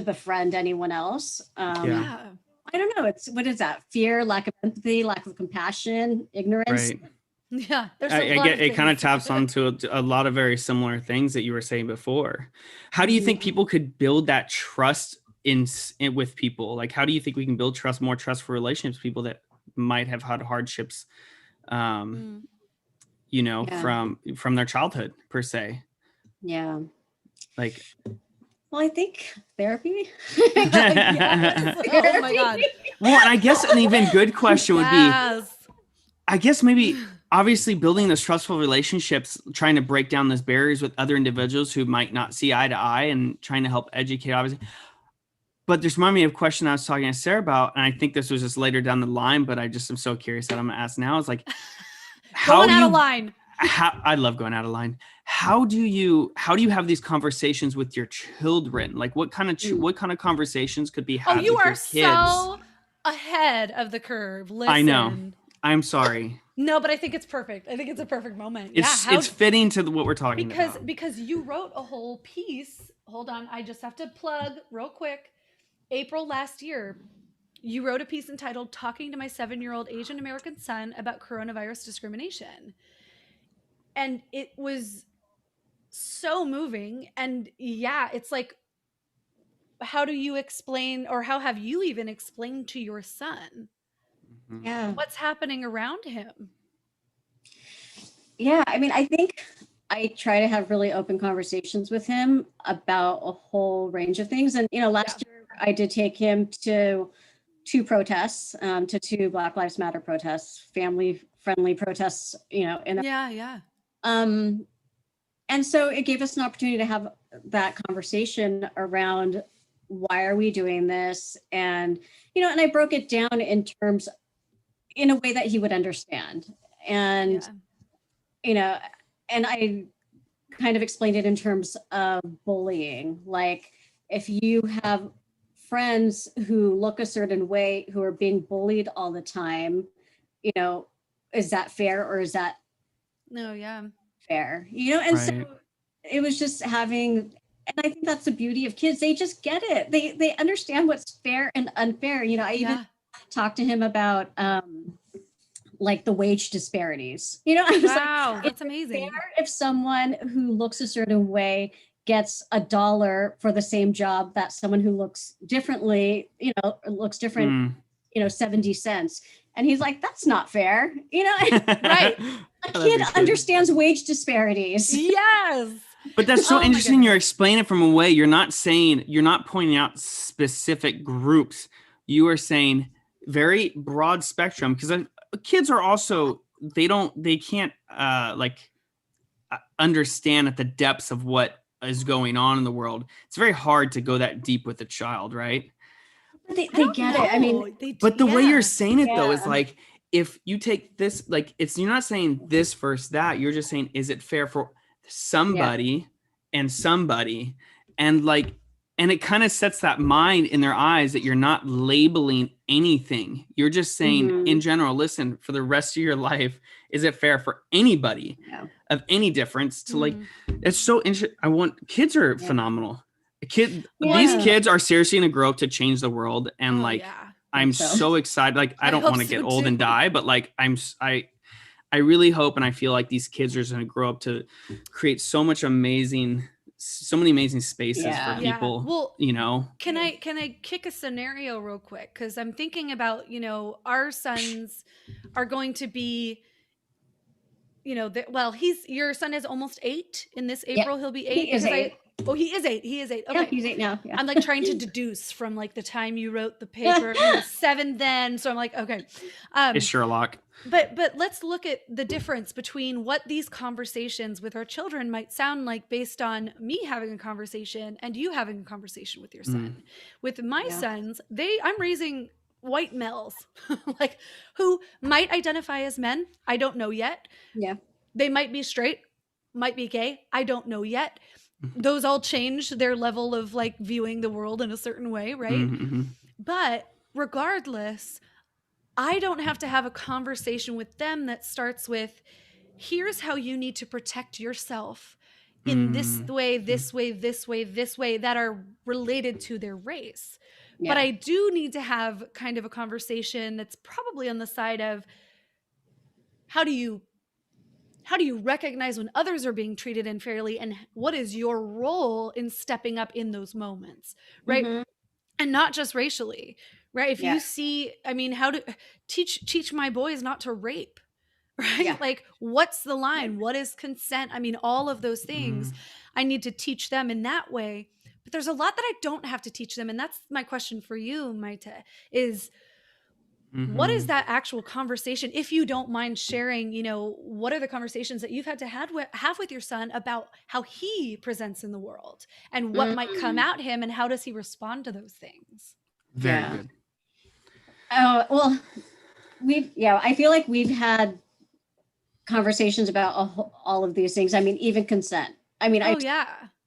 befriend anyone else. I don't know. What is that? Fear, lack of empathy, lack of compassion, ignorance. Right. Yeah, it kind of taps onto a lot of very similar things that you were saying before. How do you think people could build that trust in with people? Like, how do you think we can build more trustful relationships with people that might have had hardships, from their childhood per se? Yeah. Like, well, I think therapy. Oh my God. Well, and I guess an even good question would be, I guess maybe obviously building those trustful relationships, trying to break down those barriers with other individuals who might not see eye to eye and trying to help educate, obviously. But there's reminded me of a question I was talking to Sarah about, and I think this was just later down the line, but I just am so curious that I'm going to ask now. It's like, going out of line. I love going out of line. How do you have these conversations with your children? Like, what kind of conversations could be had with your kids? You are so ahead of the curve. Listen. I know. I'm sorry. No, but I think it's perfect. I think it's a perfect moment. It's fitting to what we're talking about. Because you wrote a whole piece. Hold on. I just have to plug real quick. April last year, you wrote a piece entitled "Talking to My 7-Year-Old Asian American Son About Coronavirus Discrimination." And it was so moving. And it's like, how do you explain, or how have you even explained to your son what's happening around him? Yeah, I mean, I think I try to have really open conversations with him about a whole range of things. And, last year I did take him to 2 protests, to 2 Black Lives Matter protests, family-friendly protests, and so it gave us an opportunity to have that conversation around, why are we doing this? And, and I broke it down in a way that he would understand. And, and I kind of explained it in terms of bullying. Like, if you have friends who look a certain way, who are being bullied all the time, is that fair, or is that fair? And so it was just having, and I think that's the beauty of kids. They just get it. They understand what's fair and unfair. I even talked to him about like the wage disparities. I was like, that's amazing. If someone who looks a certain way gets $1 for the same job that someone who looks differently, looks different, 70 cents. And he's like, that's not fair. Right. A kid understands wage disparities. Yes. But that's so interesting. You're explaining it from a way, you're not pointing out specific groups. You are saying very broad spectrum, because kids are also, they can't understand at the depths of what is going on in the world. It's very hard to go that deep with a child, right? They get it. I mean, but the way you're saying it though is like, if you take this, like, you're not saying this versus that. You're just saying, is it fair for somebody and somebody? And like, and it kind of sets that mind in their eyes that you're not labeling anything. You're just saying in general, listen, for the rest of your life, is it fair for anybody of any difference to like, it's so interesting. Kids are phenomenal. These kids are seriously going to grow up to change the world. And I'm so excited. Like, I don't want to get old and die, but like, I really hope, and I feel like these kids are going to grow up to create so many amazing spaces for people. Well, can I kick a scenario real quick? Cause I'm thinking about, our sons are going to be, your son is almost 8 in this April. He'll be 8. He is 8. He is 8. He is 8. Okay. Yeah, he's 8 now. Yeah. I'm like trying to deduce from like the time you wrote the paper. He was 7 then. So I'm like, okay. It's Sherlock. But let's look at the difference between what these conversations with our children might sound like based on me having a conversation and you having a conversation with your son. With my sons, I'm raising white males like who might identify as men. I don't know yet. Yeah. They might be straight. might be gay. I don't know yet. Those all change their level of like viewing the world in a certain way, right? Mm-hmm. But regardless, I don't have to have a conversation with them that starts with, here's how you need to protect yourself in this way, this way, this way, this way, that are related to their race. Yeah. But I do need to have kind of a conversation that's probably on the side of, how do you recognize when others are being treated unfairly, and what is your role in stepping up in those moments, right? Mm-hmm. And not just racially, right? If Yeah. you see, I mean, how to teach my boys not to rape, right? Yeah. Like, what's the line? What is consent? I mean, all of those things I need to teach them in that way. But there's a lot that I don't have to teach them. And that's my question for you, Maite, is what is that actual conversation? If you don't mind sharing, you know, what are the conversations that you've had to have with your son about how he presents in the world and what might come at him, and how does he respond to those things? Very good. Oh, well, I feel like we've had conversations about all of these things. I mean, even consent. I mean,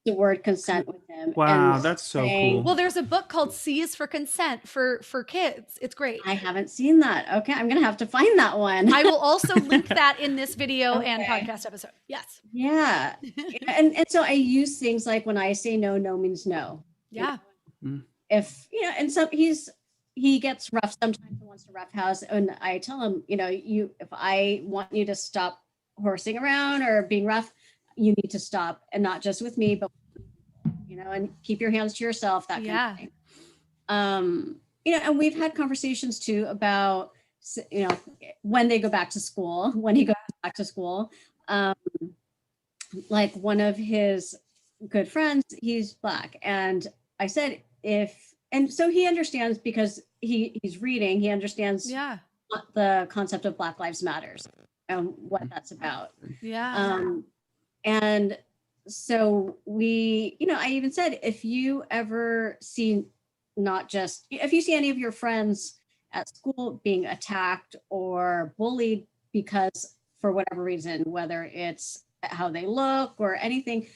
the word consent with him. Wow, that's so cool. Well, there's a book called C is for Consent for kids. It's great. I haven't seen that. Okay, I'm gonna have to find that one. I will also link that in this video and podcast episode. Yes. Yeah. and so I use things like, when I say no, no means no. Yeah. If and so he gets rough sometimes, he wants to roughhouse, and I tell him, if I want you to stop horsing around or being rough, you need to stop, and not just with me, but and keep your hands to yourself, that kind of thing. And we've had conversations too about, when they go back to school, when he goes back to school, like one of his good friends, he's Black. And I said, and so he understands, because he's reading, he understands the concept of Black Lives Matters and what that's about. And so I even said, if you ever see, if you see any of your friends at school being attacked or bullied because, for whatever reason, whether it's how they look or anything,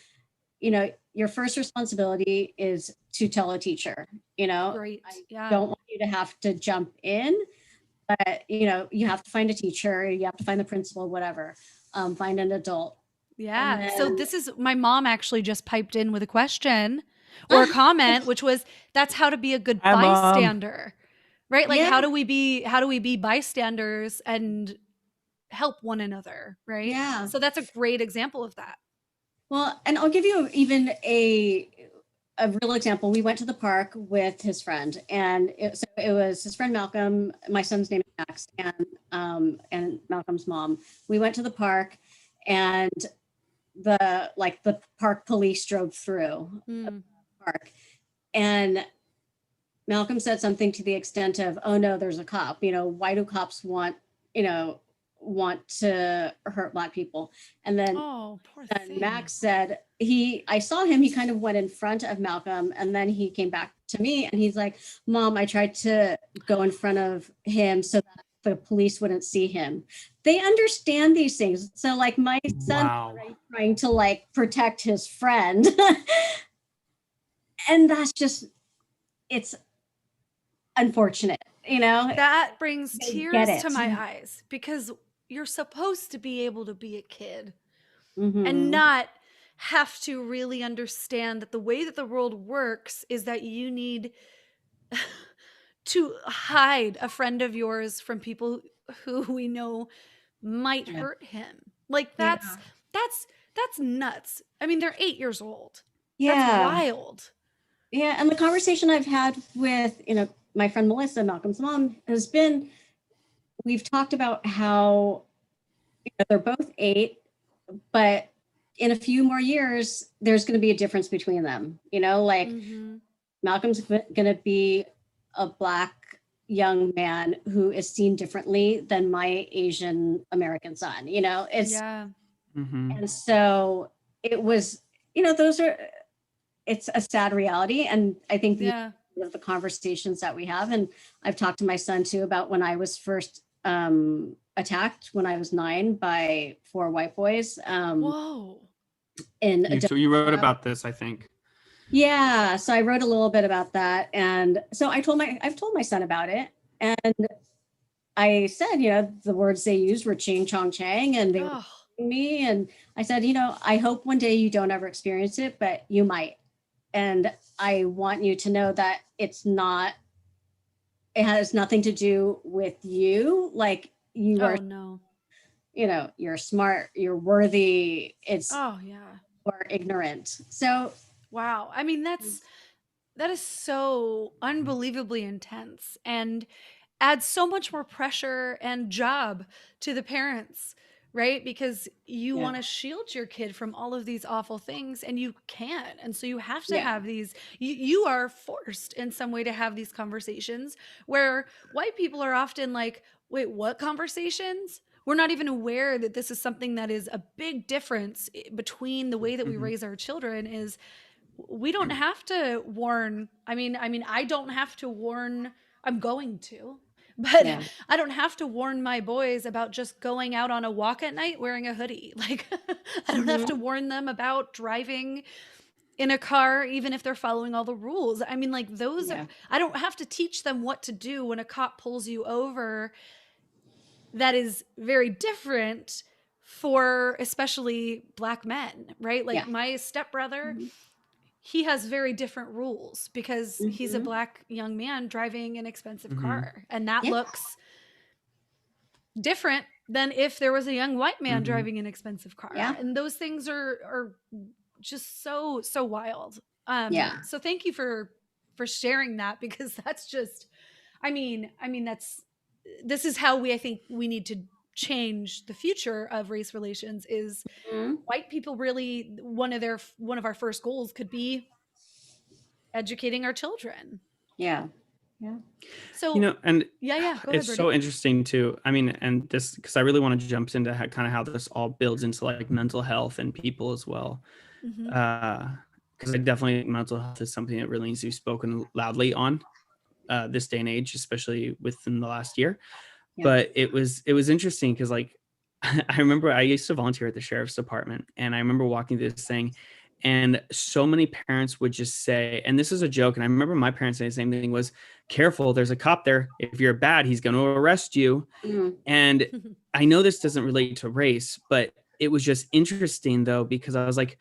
your first responsibility is to tell a teacher. Great. I don't want you to have to jump in, but you have to find a teacher, you have to find the principal, whatever, find an adult. Yeah. So this is, my mom actually just piped in with a question or a comment, which was, that's how to be a good bystander, right? Like, how do we be bystanders and help one another, right? Yeah. So that's a great example of that. Well, and I'll give you even a real example. We went to the park with his friend, and it was his friend Malcolm. My son's name is Max, and Malcolm's mom. We went to the park, and the park police drove through the park, and Malcolm said something to the extent of, "Oh no, there's a cop. Why do cops want to hurt Black people?" And then Max said, I saw him, he kind of went in front of Malcolm, and then he came back to me and he's like, "Mom, I tried to go in front of him so that the police wouldn't see him." They understand these things. So like, my son trying to protect his friend. And that's just, it's unfortunate, That brings tears to my eyes, because you're supposed to be able to be a kid and not have to really understand that the way that the world works is that you need to hide a friend of yours from people who we know might hurt him. Like, that's nuts. I mean, they're 8 years old. That's wild. Yeah. And the conversation I've had with, my friend Melissa, Malcolm's mom, has been, we've talked about how they're both 8, but in a few more years, there's going to be a difference between them. Malcolm's going to be a Black young man who is seen differently than my Asian American son. And so it was, it's a sad reality. And I think of the conversations that we have, and I've talked to my son too about when I was first attacked when I was 9 by 4 white boys. Whoa. So you wrote about this, I think. Yeah, so I wrote a little bit about that, and so I've told my son about it, and I said, the words they used were ching chong chang, and they were me, and I said, I hope one day you don't ever experience it, but you might, and I want you to know that it has nothing to do with you, like you are. No. You're smart, you're worthy. It's or ignorant. So wow. I mean, that is so unbelievably intense and adds so much more pressure and job to the parents, right? Because you want to shield your kid from all of these awful things, and you can't. And so you have to have these, you are forced in some way to have these conversations, where white people are often like, wait, what conversations? We're not even aware that this is something that is a big difference between the way that we raise our children. Is we don't have to warn. I mean, I don't have to warn. I'm going to, but I don't have to warn my boys about just going out on a walk at night wearing a hoodie. Like, I don't have to warn them about driving in a car, even if they're following all the rules. I mean, like those, I don't have to teach them what to do when a cop pulls you over. That is very different for especially Black men, right? Like my stepbrother, he has very different rules because he's a Black young man driving an expensive car. And that looks different than if there was a young white man driving an expensive car. And those things are just so wild. So thank you for sharing that, because that's just, I mean, this is how I think we need to change the future of race relations. Is white people really, one of our first goals could be educating our children. So and go ahead, it's so interesting too. I mean, and this, because I really want to jump into kind of how this all builds into like mental health and people as well. Because I definitely think mental health is something that really needs to be spoken loudly on this day and age, especially within the last year. But it was interesting because, like, I remember I used to volunteer at the sheriff's department, and I remember walking through this thing, and so many parents would just say, and this is a joke, and I remember my parents saying the same thing, was, careful, there's a cop there. If you're bad, he's going to arrest you. And I know this doesn't relate to race, but it was just interesting though, because I was like,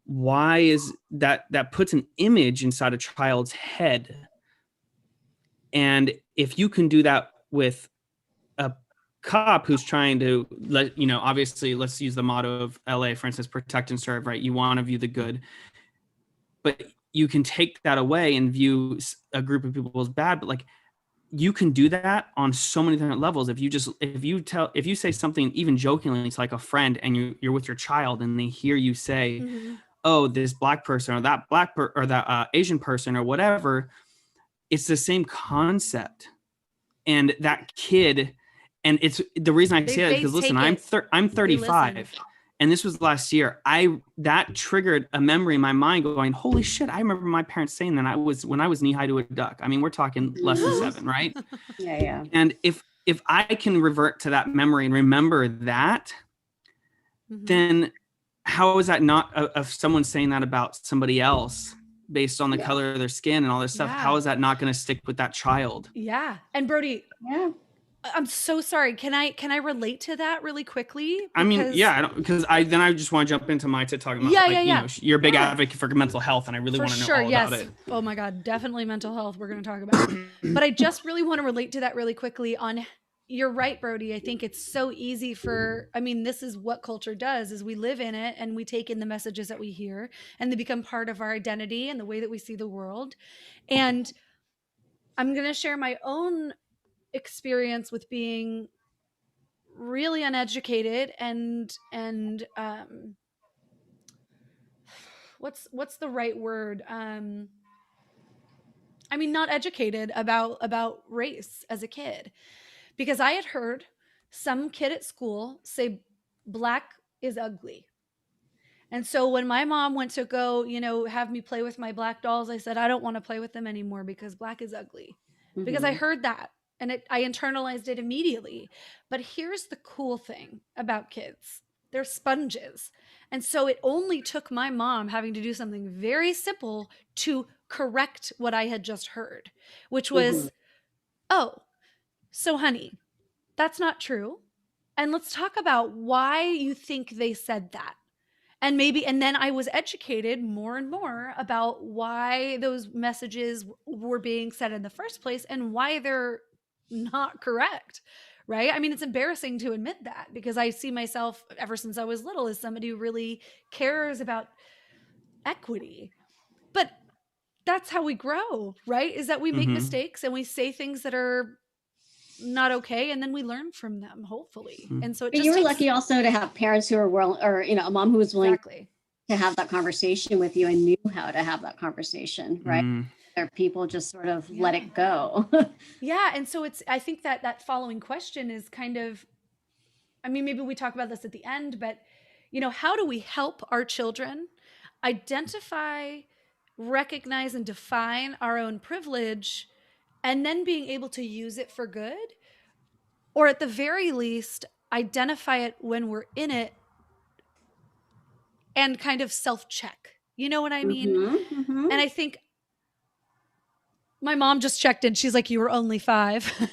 why is that puts an image inside a child's head? And if you can do that with a cop who's trying to obviously, let's use the motto of LA, for instance, protect and serve, right? You want to view the good, but you can take that away and view a group of people as bad. But like, you can do that on so many different levels. If you say something even jokingly to like a friend, and you're with your child, and they hear you say, oh, this Black person, or that or that Asian person, or whatever, it's the same concept. And that kid, and it's the reason I say that, because listen, I'm 35, and this was last year. That triggered a memory in my mind going, holy shit, I remember my parents saying that when I was knee high to a duck. I mean, we're talking less than 7, right? And if I can revert to that memory and remember that, then how is that not of someone saying that about somebody else based on the color of their skin and all this stuff? How is that not going to stick with that child? And Brody, I'm so sorry. Can I relate to that really quickly? I mean, because I just want to jump into Maite talking about you're a big advocate for mental health, and I really want to know all about it. Oh my God, definitely mental health we're going to talk about. But I just really want to relate to that really quickly on, you're right, Brody. I think it's so easy this is what culture does, is we live in it and we take in the messages that we hear, and they become part of our identity and the way that we see the world. And I'm going to share my own experience with being really uneducated and what's the right word? Not educated about race as a kid, because I had heard some kid at school say Black is ugly. And so when my mom went to go, have me play with my Black dolls, I said, I don't want to play with them anymore because Black is ugly. Because I heard that, and I internalized it immediately. But here's the cool thing about kids. They're sponges. And so it only took my mom having to do something very simple to correct what I had just heard, which was, oh, so honey, that's not true. And let's talk about why you think they said that. And then I was educated more and more about why those messages were being said in the first place and why they're not correct. Right. I mean, it's embarrassing to admit that because I see myself ever since I was little as somebody who really cares about equity. But that's how we grow, right? Is that we make mistakes and we say things that are not okay, and then we learn from them, hopefully. And so you were lucky also to have parents who are willing, or a mom who was willing to have that conversation with you and knew how to have that conversation, right? Or people just sort of let it go. Yeah. And so I think that following question is kind of, I mean, maybe we talk about this at the end, but how do we help our children identify, recognize, and define our own privilege, and then being able to use it for good? Or at the very least, identify it when we're in it and kind of self-check. You know what I mean? And I think my mom just checked in. She's like, you were only 5. She's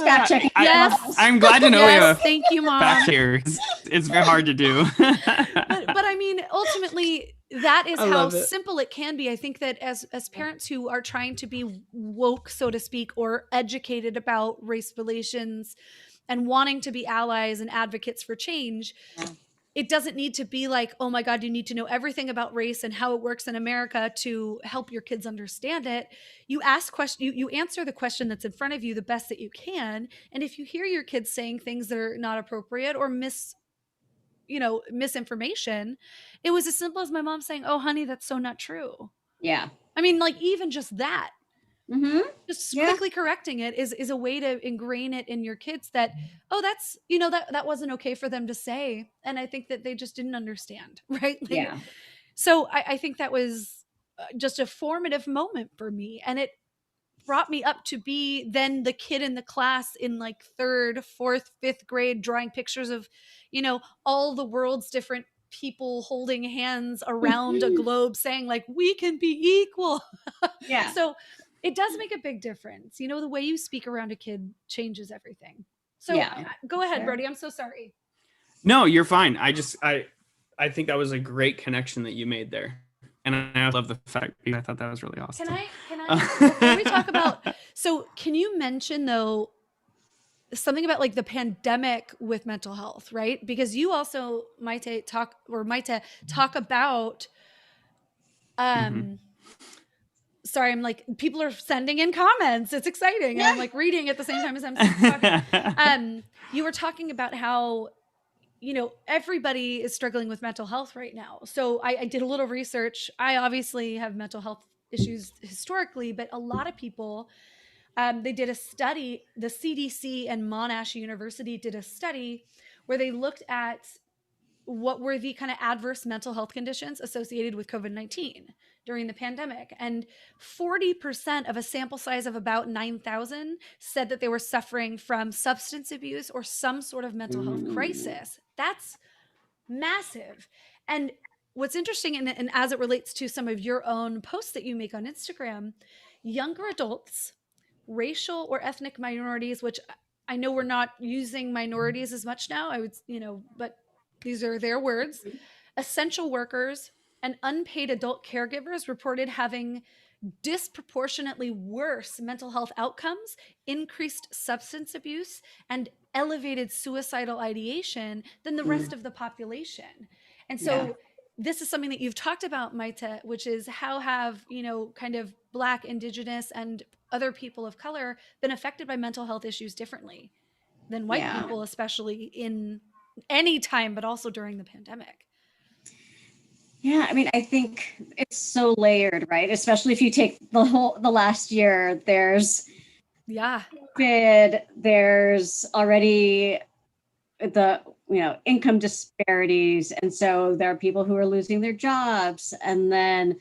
fact checking. Yes. I'm glad to know we have thank you, Mom. fact here. It's very hard to do. but I mean, ultimately, that is how simple it can be. I think that as parents who are trying to be woke, so to speak, or educated about race relations and wanting to be allies and advocates for change, it doesn't need to be like, oh my God, you need to know everything about race and how it works in America to help your kids understand it. You ask questions, you answer the question that's in front of you the best that you can. And if you hear your kids saying things that are not appropriate or misinformation, it was as simple as my mom saying, oh, honey, that's so not true. Yeah. I mean, like even just that. Just quickly correcting it is a way to ingrain it in your kids that, oh, that's, that wasn't okay for them to say. And I think that they just didn't understand. Right. So I think that was just a formative moment for me. And it brought me up to be then the kid in the class in like 3rd, 4th, 5th grade, drawing pictures of, all the world's different people holding hands around a globe saying like, we can be equal. Yeah. So it does make a big difference. The way you speak around a kid changes everything. So go ahead, Brody. I'm so sorry. No, you're fine. I think that was a great connection that you made there. And I love the fact, I thought that was really awesome. Can I before we talk about, so can you mention though, something about like the pandemic with mental health, right? Because you also, Maite, talk about, sorry, I'm like, people are sending in comments. It's exciting. And I'm like reading at the same time as I'm talking. You were talking about how, everybody is struggling with mental health right now. So I did a little research. I obviously have mental health issues historically, but a lot of people, they did a study, the CDC and Monash University did a study where they looked at what were the kind of adverse mental health conditions associated with COVID-19 during the pandemic. And 40% of a sample size of about 9,000 said that they were suffering from substance abuse or some sort of mental health crisis. That's massive. And what's interesting, and as it relates to some of your own posts that you make on Instagram, younger adults, racial or ethnic minorities, which I know we're not using minorities as much now, but these are their words, essential workers and unpaid adult caregivers reported having disproportionately worse mental health outcomes, increased substance abuse, and elevated suicidal ideation than the rest of the population. And so this is something that you've talked about, Maite, which is how have, kind of Black, Indigenous, and other people of color been affected by mental health issues differently than white people, especially in any time, but also during the pandemic. Yeah, I mean, I think it's so layered, right? Especially if you take the last year, there's COVID, there's already the, income disparities. And so there are people who are losing their jobs. And then,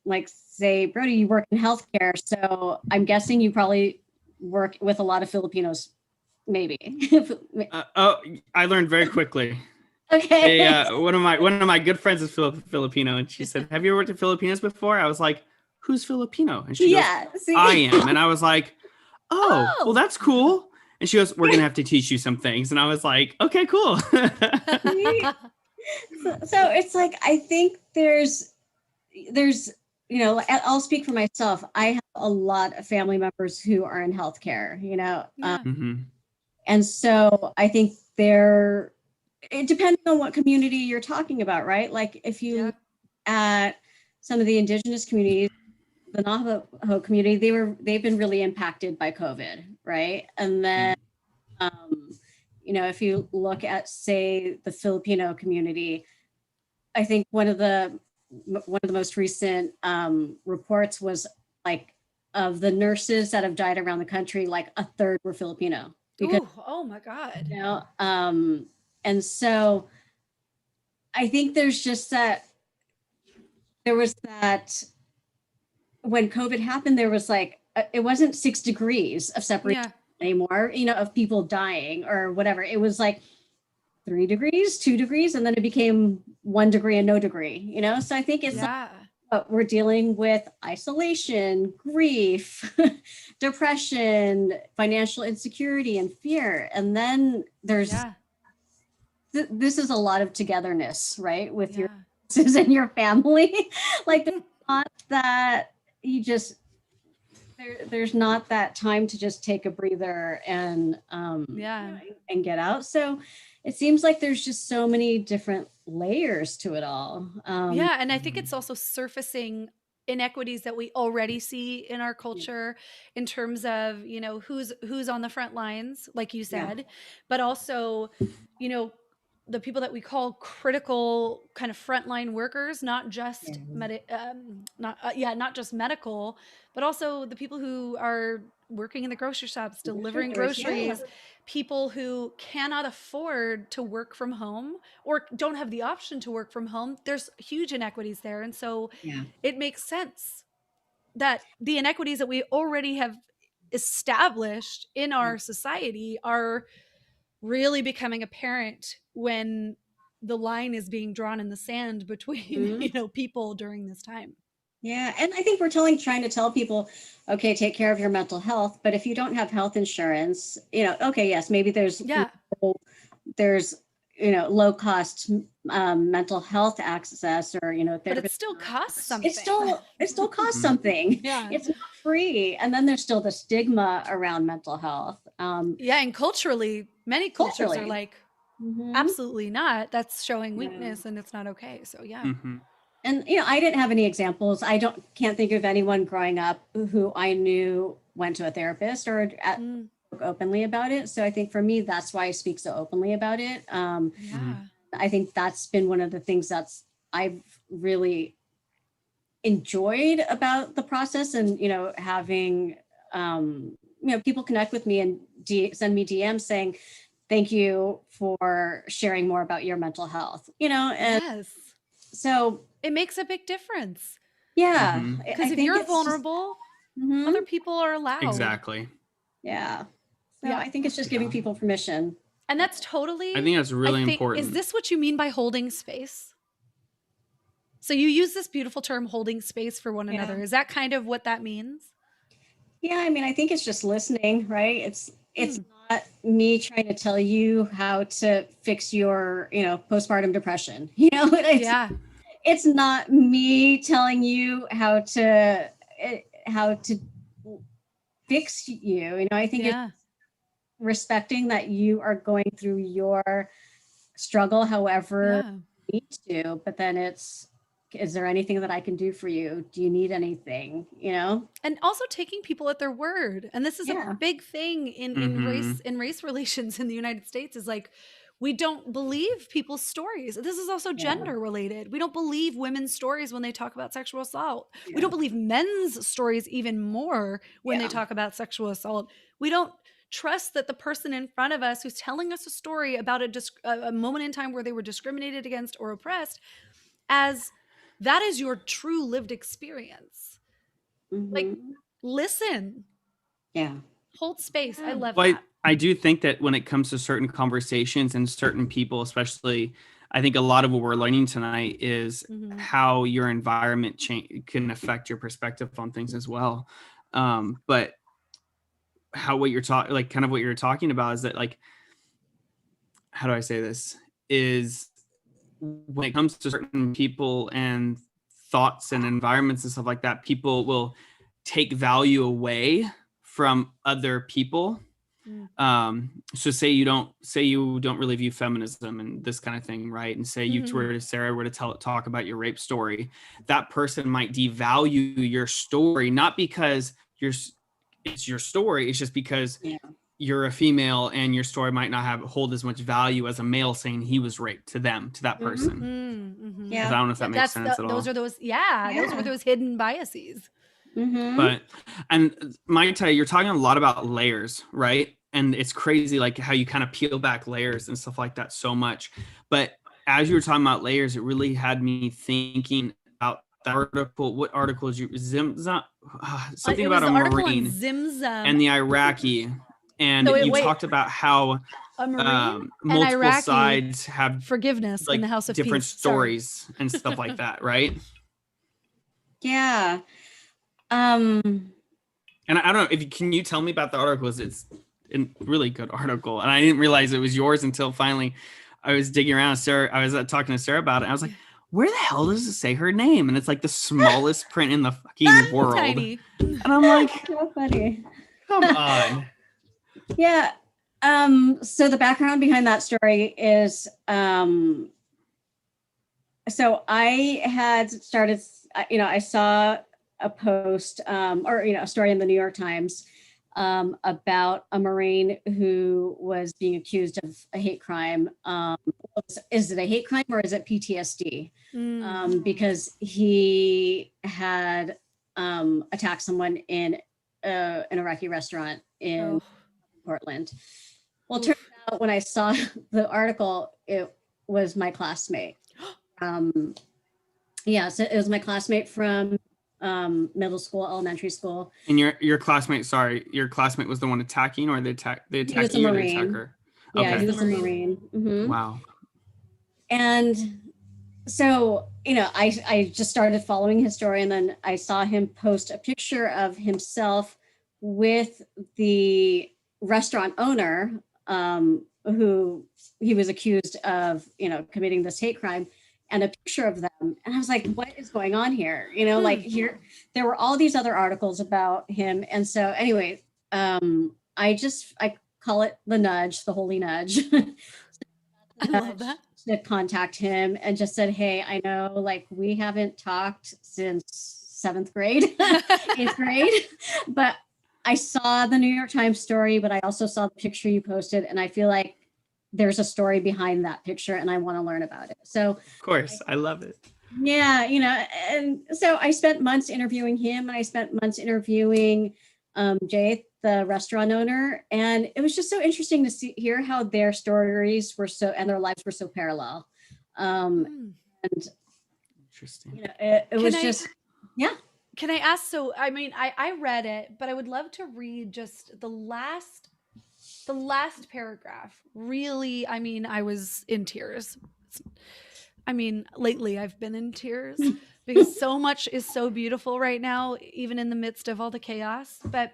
like say, Brody, you work in healthcare. So I'm guessing you probably work with a lot of Filipinos, maybe. I learned very quickly. Okay. One of my good friends is Filipino, and she said, "Have you ever worked in Filipinos before?" I was like, "Who's Filipino?" And she goes, See? "I am." And I was like, "Oh, well, that's cool." And she goes, "We're gonna have to teach you some things." And I was like, "Okay, cool." So it's like, I think there's, you know, I'll speak for myself. I have a lot of family members who are in healthcare, you know, and so I think it depending on what community you're talking about, right? Like if you look at some of the indigenous communities, the Navajo community, they've been really impacted by COVID, right? And then, you know, if you look at, say, the Filipino community, I think one of the most recent reports was like, of the nurses that have died around the country, like a third were Filipino. Because, oh my God. You know, and so I think there's just there was that when COVID happened, there was like, it wasn't 6 degrees of separation anymore, you know, of people dying or whatever. It was like 3 degrees, 2 degrees, and then it became 1 degree and no degree, you know? So I think it's like, we're dealing with isolation, grief, depression, financial insecurity, and fear. And then there's, this is a lot of togetherness, right? With your sisters and your family. Like, there's not that you just, there's not that time to just take a breather and, and get out. So it seems like there's just so many different layers to it all. And I think it's also surfacing inequities that we already see in our culture in terms of, you know, who's on the front lines, like you said, but also, you know, the people that we call critical kind of frontline workers, not just not just medical, but also the people who are working in the grocery shops, delivering groceries, people who cannot afford to work from home or don't have the option to work from home. There's huge inequities there. And so it makes sense that the inequities that we already have established in our society are really becoming apparent when the line is being drawn in the sand between, you know, people during this time. Yeah. And I think we're trying to tell people, okay, take care of your mental health. But if you don't have health insurance, you know, okay, yes, maybe there's, you know, low cost mental health access, or, you know, but it still costs something. It still costs something. It's not free. And then there's still the stigma around mental health. And culturally, many cultures are like, absolutely not. That's showing weakness and it's not okay. So And, you know, I didn't have any examples. Can't think of anyone growing up who I knew went to a therapist or spoke openly about it. So I think for me, that's why I speak so openly about it. I think that's been one of the things I've really enjoyed about the process, and, you know, having, you know, people connect with me and send me DMs saying, thank you for sharing more about your mental health, you know, and so it makes a big difference. Because if you're vulnerable, other people are allowed. Exactly. So I think it's just giving people permission. And that's totally, I think that's really important. Is this what you mean by holding space? So you use this beautiful term, holding space for one another. Is that kind of what that means? Yeah, I mean, I think it's just listening, right? It's not me trying to tell you how to fix your, you know, postpartum depression. You know, it's not me telling you how to fix you. You know, I think it's respecting that you are going through your struggle, however you need to, but then is there anything that I can do for you? Do you need anything, you know? And also taking people at their word. And this is a big thing in race relations in the United States, is like, we don't believe people's stories. This is also gender related. We don't believe women's stories when they talk about sexual assault. We don't believe men's stories even more when they talk about sexual assault. We don't trust that the person in front of us who's telling us a story about a moment in time where they were discriminated against or oppressed, as that is your true lived experience. Like, listen. Yeah. Hold space. I love that. I do think that when it comes to certain conversations and certain people, especially, I think a lot of what we're learning tonight is how your environment can affect your perspective on things as well. But what you're talking, like kind of what you're talking about is that, like, how do I say this, is when it comes to certain people and thoughts and environments and stuff like that, people will take value away from other people. So say you don't really view feminism and this kind of thing, right? And say Sarah were to talk about your rape story, that person might devalue your story, not because it's your story, it's just because you're a female and your story might not hold as much value as a male saying he was raped to that person. Yeah, I don't know if that makes sense at all. Those are those were those hidden biases. But, and Maite, you're talking a lot about layers, right? And it's crazy, like how you kind of peel back layers and stuff like that so much. But as you were talking about layers, it really had me thinking about the article. What article is something about a Marine and the Iraqi. And you talked about how multiple sides have forgiveness, like, in the House of different Peace. stories and stuff like that, right? Yeah. And I don't know, can you tell me about the article? It's a really good article, and I didn't realize it was yours until finally I was digging around. I was talking to Sarah about it. I was like, where the hell does it say her name? And it's like the smallest print in the fucking world. Tiny. And I'm like, so funny. Come on. Yeah. So the background behind that story is, so I had started, I saw a post or a story in the New York Times about a Marine who was being accused of a hate crime. Is it a hate crime or is it PTSD? Because he had attacked someone in an Iraqi restaurant in Portland. Well, it turned out when I saw the article, it was my classmate. So it was my classmate from middle school, elementary school. And your classmate was the one attacking, or they attacked you, or the attacker? Yeah, he was a Marine. Wow. And so, I just started following his story, and then I saw him post a picture of himself with the restaurant owner who he was accused of, committing this hate crime, and a picture of them. And I was like, what is going on here? Like here, there were all these other articles about him. And so anyway, I call it the nudge, the holy nudge. I love that. To contact him and just said, hey, I know, like, we haven't talked since 7th grade, 8th grade, but I saw the New York Times story, but I also saw the picture you posted, and I feel like there's a story behind that picture and I want to learn about it. So of course, I love it. Yeah, and so I spent months interviewing him, and I spent months interviewing Jay, the restaurant owner, and it was just so interesting to hear how their stories were and their lives were so parallel. And interesting. It was yeah. Can I ask? So, I mean, I read it, but I would love to read just the last paragraph. Really, I mean, I was in tears. I mean, lately I've been in tears because so much is so beautiful right now, even in the midst of all the chaos. But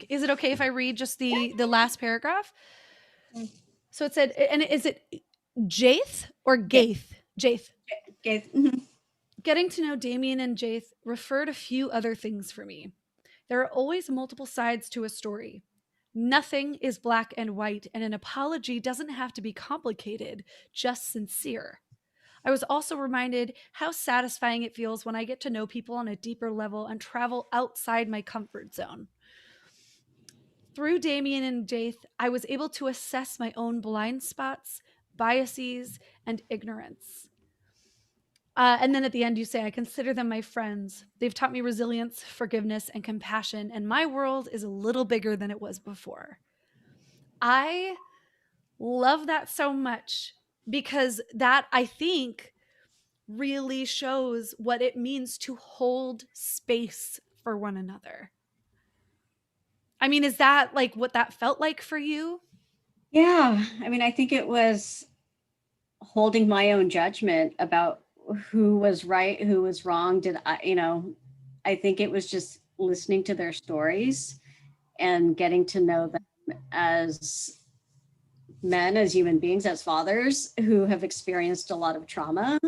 is it okay if I read just the last paragraph? So it said, and is it Jaith or Gaith? Jaith. Gaith. Getting to know Damien and Jaith referred a few other things for me. There are always multiple sides to a story. Nothing is black and white, and an apology doesn't have to be complicated, just sincere. I was also reminded how satisfying it feels when I get to know people on a deeper level and travel outside my comfort zone. Through Damien and Jaith, I was able to assess my own blind spots, biases, and ignorance. And then at the end, you say, I consider them my friends. They've taught me resilience, forgiveness, and compassion, and my world is a little bigger than it was before. I love that so much because that, I think, really shows what it means to hold space for one another. I mean, is that like what that felt like for you? Yeah. I mean, I think it was holding my own judgment about who was right, who was wrong. I think it was just listening to their stories and getting to know them as men, as human beings, as fathers who have experienced a lot of trauma.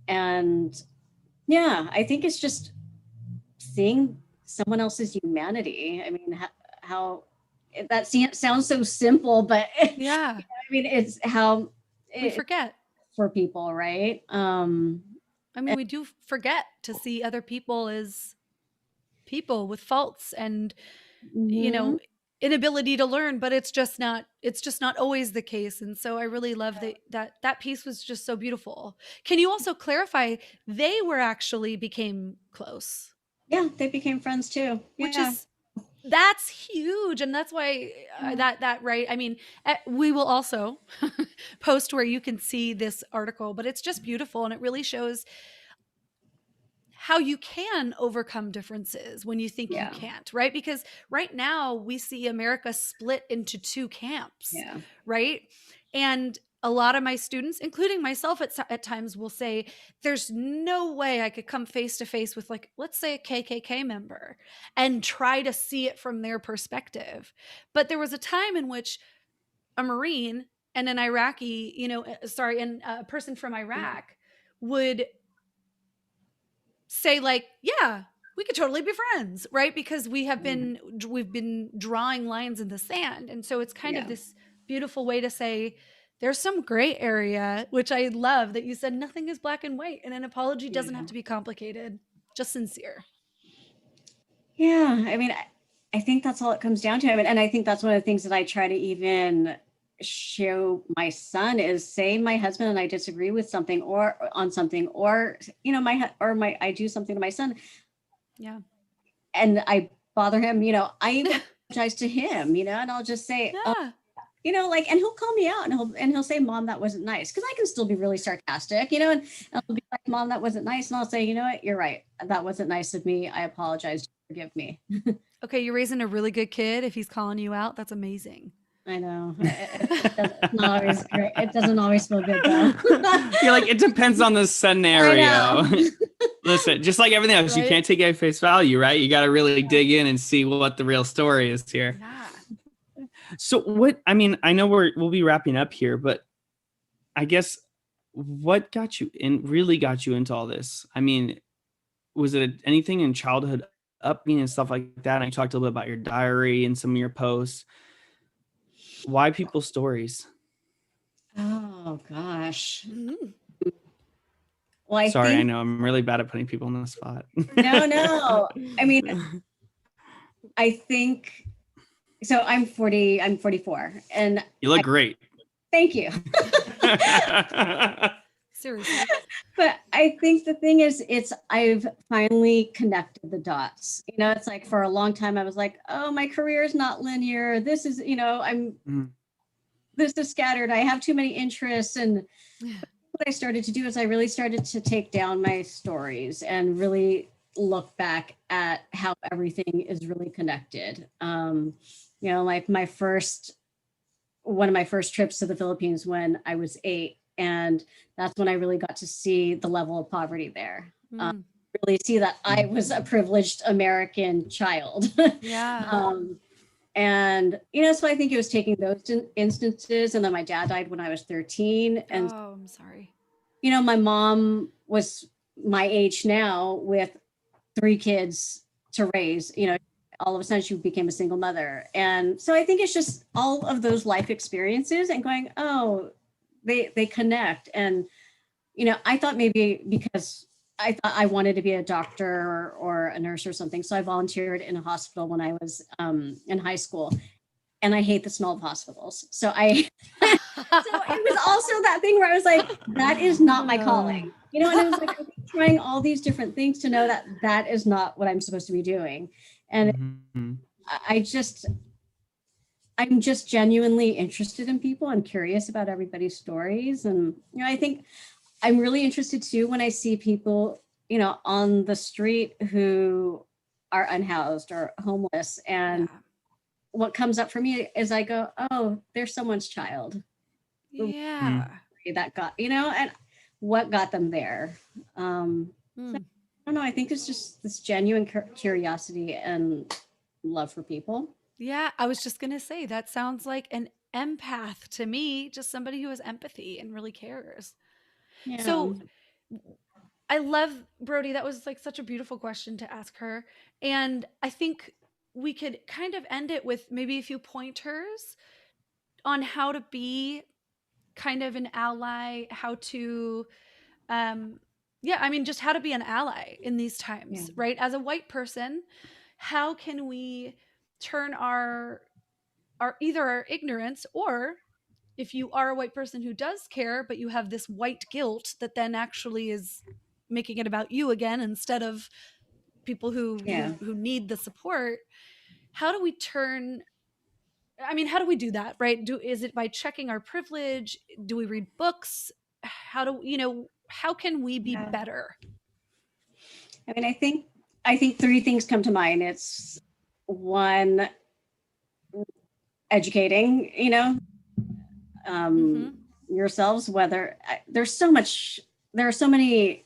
And yeah, I think it's just seeing someone else's humanity. I mean, how that sounds so simple, but Yeah, I mean, it's how we forget. for people, right? I mean, we do forget to see other people as people with faults and, you Mhm. know, inability to learn, but it's just not always the case. And so I really love that piece was just so beautiful. Can you also clarify, they were actually became close, Yeah, they became friends too. which Yeah. is that's huge. And that's why that right, I mean, we will also post where you can see this article, but it's just beautiful, and it really shows how you can overcome differences when you think you Yeah. can't, right? Because right now we see America split into two camps, Yeah. right? And a lot of my students, including myself at times, will say, there's no way I could come face to face with, like, let's say a KKK member and try to see it from their perspective. But there was a time in which a Marine and an Iraqi, and a person from Iraq would say, like, yeah, we could totally be friends, right? Because we've been drawing lines in the sand. And so it's kind of Yeah. this beautiful way to say there's some gray area, which I love that you said nothing is black and white, and an apology doesn't have to be complicated, just sincere. Yeah. I mean, I think that's all it comes down to. I mean, and I think that's one of the things that I try to even show my son is, say my husband and I disagree with something or on something, or I do something to my son. Yeah. And I bother him, I apologize to him, and I'll just say, Yeah. and he'll call me out, and he'll say, Mom, that wasn't nice. Cause I can still be really sarcastic, and I'll be like, Mom, that wasn't nice. And I'll say, you know what, you're right. That wasn't nice of me. I apologize. Forgive me. Okay. You're raising a really good kid. If he's calling you out, that's amazing. I know. It's not always great. It doesn't always feel good though. You're like, it depends on the scenario. I Listen, just like everything else, you Right? can't take it at face value, right? You got to really dig in and see what the real story is here. Yeah. So I mean, I know we'll be wrapping up here, but I guess what really got you into all this? I mean, was it anything in childhood upbringing and stuff like that? And I talked a little bit about your diary and some of your posts. Why people's stories? Oh gosh. Mhm. Well, Sorry, I know I'm really bad at putting people on the spot. No. I mean, I think so. I'm 44, and You look great. thank you. Seriously. But I think the thing is, I've finally connected the dots. It's like for a long time I was like, oh, my career is not linear. This is, this is scattered. I have too many interests. And what I started to do is I really started to take down my stories and really look back at how everything is really connected. Like one of my first trips to the Philippines when I was 8. And that's when I really got to see the level of poverty there. Really see that I was a privileged American child. Yeah. And, so I think it was taking those instances. And then my dad died when I was 13. And, Oh, I'm sorry. my mom was my age now with 3 kids to raise, all of a sudden she became a single mother. And so I think it's just all of those life experiences and going, oh, they connect. And, I thought maybe because I thought I wanted to be a doctor or a nurse or something. So I volunteered in a hospital when I was in high school, and I hate the smell of hospitals. So so it was also that thing where I was like, that is not my calling, and it was like trying all these different things to know that that is not what I'm supposed to be doing. And I'm just genuinely interested in people and curious about everybody's stories. And, I think I'm really interested too when I see people, on the street who are unhoused or homeless. And what comes up for me is I go, oh, there's someone's child. Yeah. That got, and what got them there. So, I don't know. I think it's just this genuine curiosity and love for people. Yeah. I was just going to say, that sounds like an empath to me, just somebody who has empathy and really cares. Yeah. So I love, Brody, that was like such a beautiful question to ask her. And I think we could kind of end it with maybe a few pointers on how to be kind of an ally, how to, just how to be an ally in these times, right? As a white person, how can we turn our either our ignorance, or if you are a white person who does care, but you have this white guilt that then actually is making it about you again instead of people who need the support. How do we do that, right? Is it by checking our privilege? Do we read books? How can we be better? I mean, I think three things come to mind. It's one, educating, yourselves, whether there are so many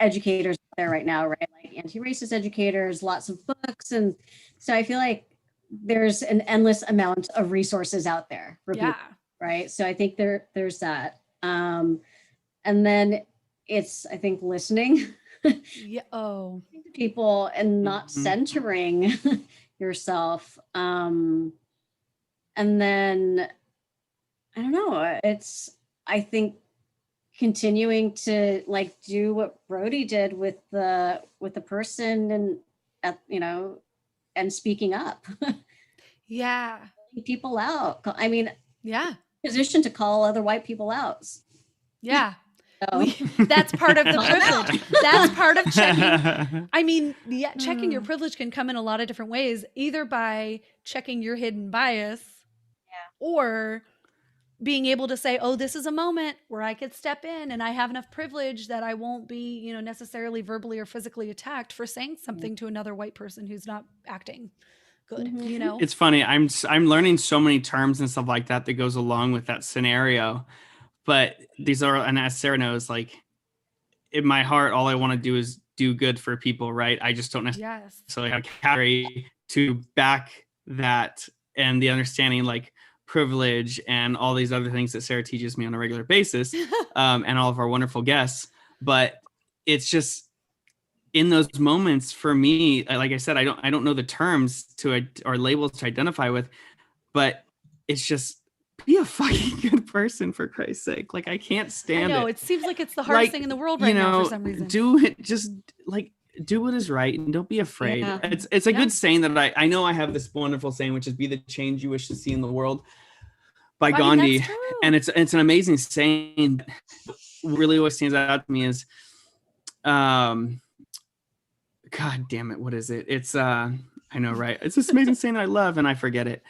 educators there right now, right? Like anti-racist educators, lots of books. And so I feel like there's an endless amount of resources out there for people, right? So I think there's that. And then it's, I think, listening to people and not centering yourself. And then, I don't know, I think continuing to like do what Brody did with the person and speaking up. People out. I mean, position to call other white people out. So. That's part of the privilege. That's part of checking. I mean, checking your privilege can come in a lot of different ways, either by checking your hidden bias or being able to say, oh, this is a moment where I could step in and I have enough privilege that I won't be, necessarily verbally or physically attacked for saying something to another white person who's not acting good, It's funny. I'm learning so many terms and stuff like that goes along with that scenario. But these are, and as Sarah knows, like in my heart, all I want to do is do good for people, right? I just don't necessarily have carry to back that and the understanding, like privilege and all these other things that Sarah teaches me on a regular basis, and all of our wonderful guests. But it's just in those moments for me, like I said, I don't know the terms or labels to identify with, but it's just, be a fucking good person, for Christ's sake. Like, I can't stand it. I know, it seems like it's the hardest thing in the world right now for some reason. Do what is right and don't be afraid. Yeah. It's a good saying that I know I have this wonderful saying, which is be the change you wish to see in the world, by Gandhi. And it's an amazing saying. Really what stands out to me is, God damn it, what is it? It's I know, right? It's this amazing saying that I love and I forget it.